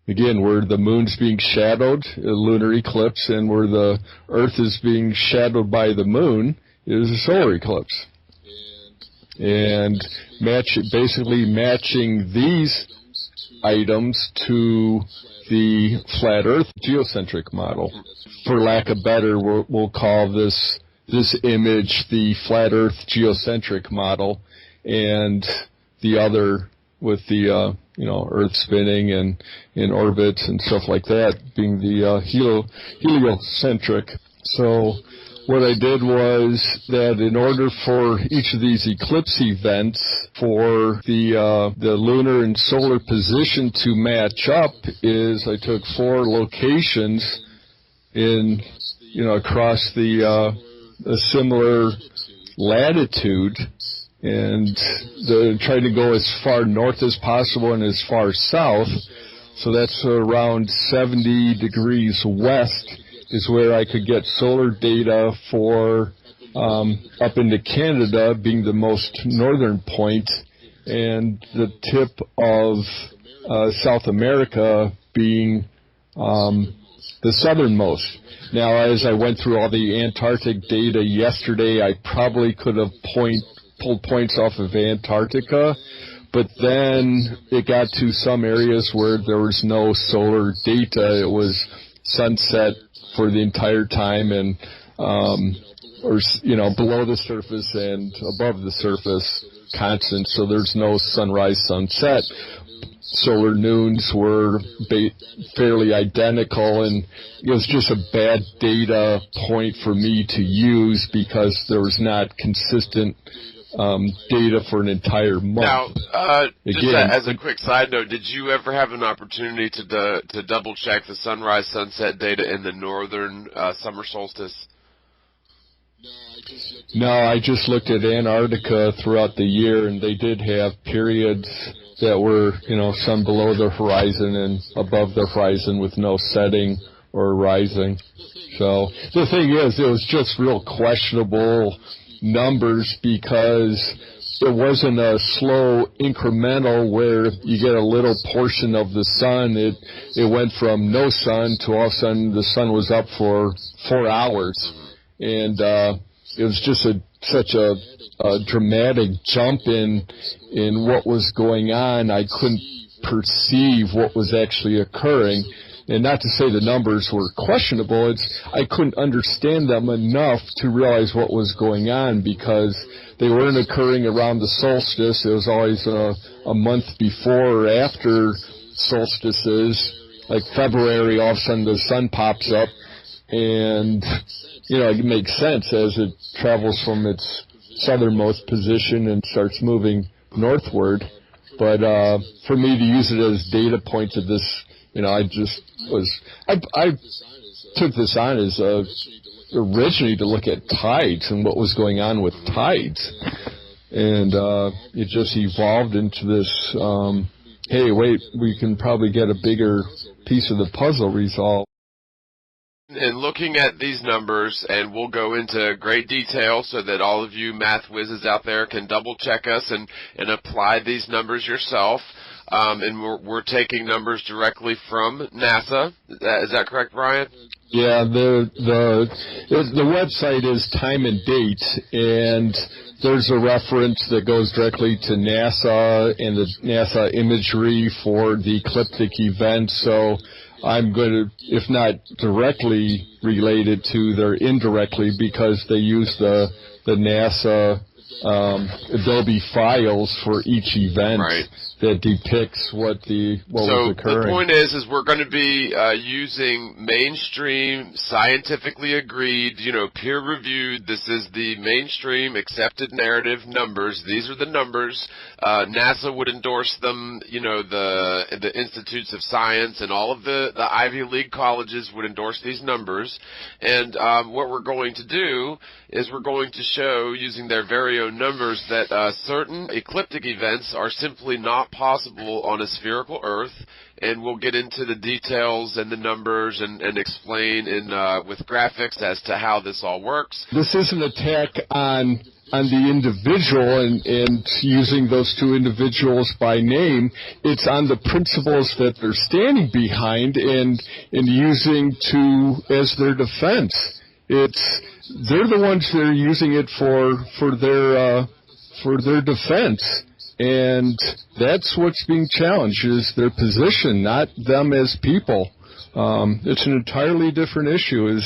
Again, where the moon's being shadowed, a lunar eclipse, and where the Earth is being shadowed by the moon is a solar eclipse. And basically matching these items to the flat Earth geocentric model. For lack of better, we'll call this image the flat Earth geocentric model. and the other with the Earth spinning and in orbits and stuff like that, being the heliocentric. So what I did was that in order for each of these eclipse events for the lunar and solar position to match up, is I took 4 locations in across a similar latitude, and tried to go as far north as possible and as far south. So that's around 70 degrees west is where I could get solar data for up into Canada being the most northern point, and the tip of South America being the southernmost. Now, as I went through all the Antarctic data yesterday, I probably could have pulled points off of Antarctica, but then it got to some areas where there was no solar data. It was sunset for the entire time, and below the surface and above the surface constant, so there's no sunrise, sunset. Solar noons were fairly identical, and it was just a bad data point for me to use because there was not consistent data for an entire month. Now, just as a quick side note, did you ever have an opportunity to double check the sunrise sunset data in the northern summer solstice? No, I just looked at Antarctica throughout the year, and they did have periods that were, sun below the horizon and above the horizon with no setting or rising. So the thing is, it was just real questionable numbers because it wasn't a slow incremental where you get a little portion of the sun. It went from no sun to all of a sudden the sun was up for 4 hours, and it was just such a dramatic jump in what was going on. I couldn't perceive what was actually occurring. And not to say the numbers were questionable, I couldn't understand them enough to realize what was going on because they weren't occurring around the solstice. It was always a month before or after solstices, like February, all of a sudden the sun pops up, and it makes sense as it travels from its southernmost position and starts moving northward. But for me to use it as data point to this, I took this on as originally to look at tides and what was going on with tides, and it just evolved into this. Hey, wait, we can probably get a bigger piece of the puzzle resolved. And looking at these numbers, and we'll go into great detail so that all of you math whizzes out there can double check us and apply these numbers yourself. And we're taking numbers directly from NASA. Is that correct, Brian? Yeah, the website is time and date, and there's a reference that goes directly to NASA and the NASA imagery for the ecliptic event. So I'm going to, if not directly related to, they're indirectly because they use the NASA Adobe files for each event. Right. That depicts what was occurring. So the point is we're going to be using mainstream, scientifically agreed, peer-reviewed. This is the mainstream accepted narrative numbers. These are the numbers. NASA would endorse them. The institutes of science and all of the Ivy League colleges would endorse these numbers. And what we're going to do is we're going to show, using their very own numbers, that certain ecliptic events are simply not possible on a spherical Earth, and we'll get into the details and the numbers and explain with graphics as to how this all works. This is an attack on the individual and using those two individuals by name. It's on the principles that they're standing behind and using as their defense. They're the ones that are using it for their defense. And that's what's being challenged, is their position, not them as people. It's an entirely different issue.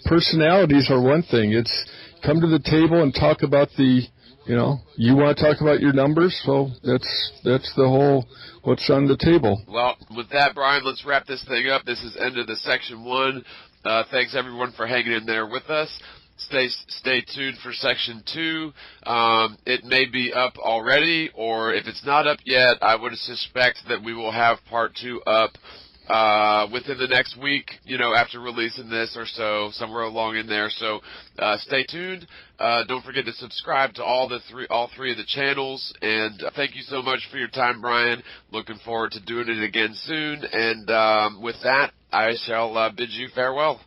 Personalities are one thing. It's come to the table and talk about the You want to talk about your numbers, so that's the whole what's on the table. Well, with that, Brian, let's wrap this thing up. This is end of the section 1. Thanks everyone for hanging in there with us. Stay tuned for section 2. It may be up already, or if it's not up yet, I would suspect that we will have part 2 up within the next week, after releasing this or so, somewhere along in there. So stay tuned. Don't forget to subscribe to all three of the channels. And thank you so much for your time, Brian. Looking forward to doing it again soon. And with that, I shall bid you farewell.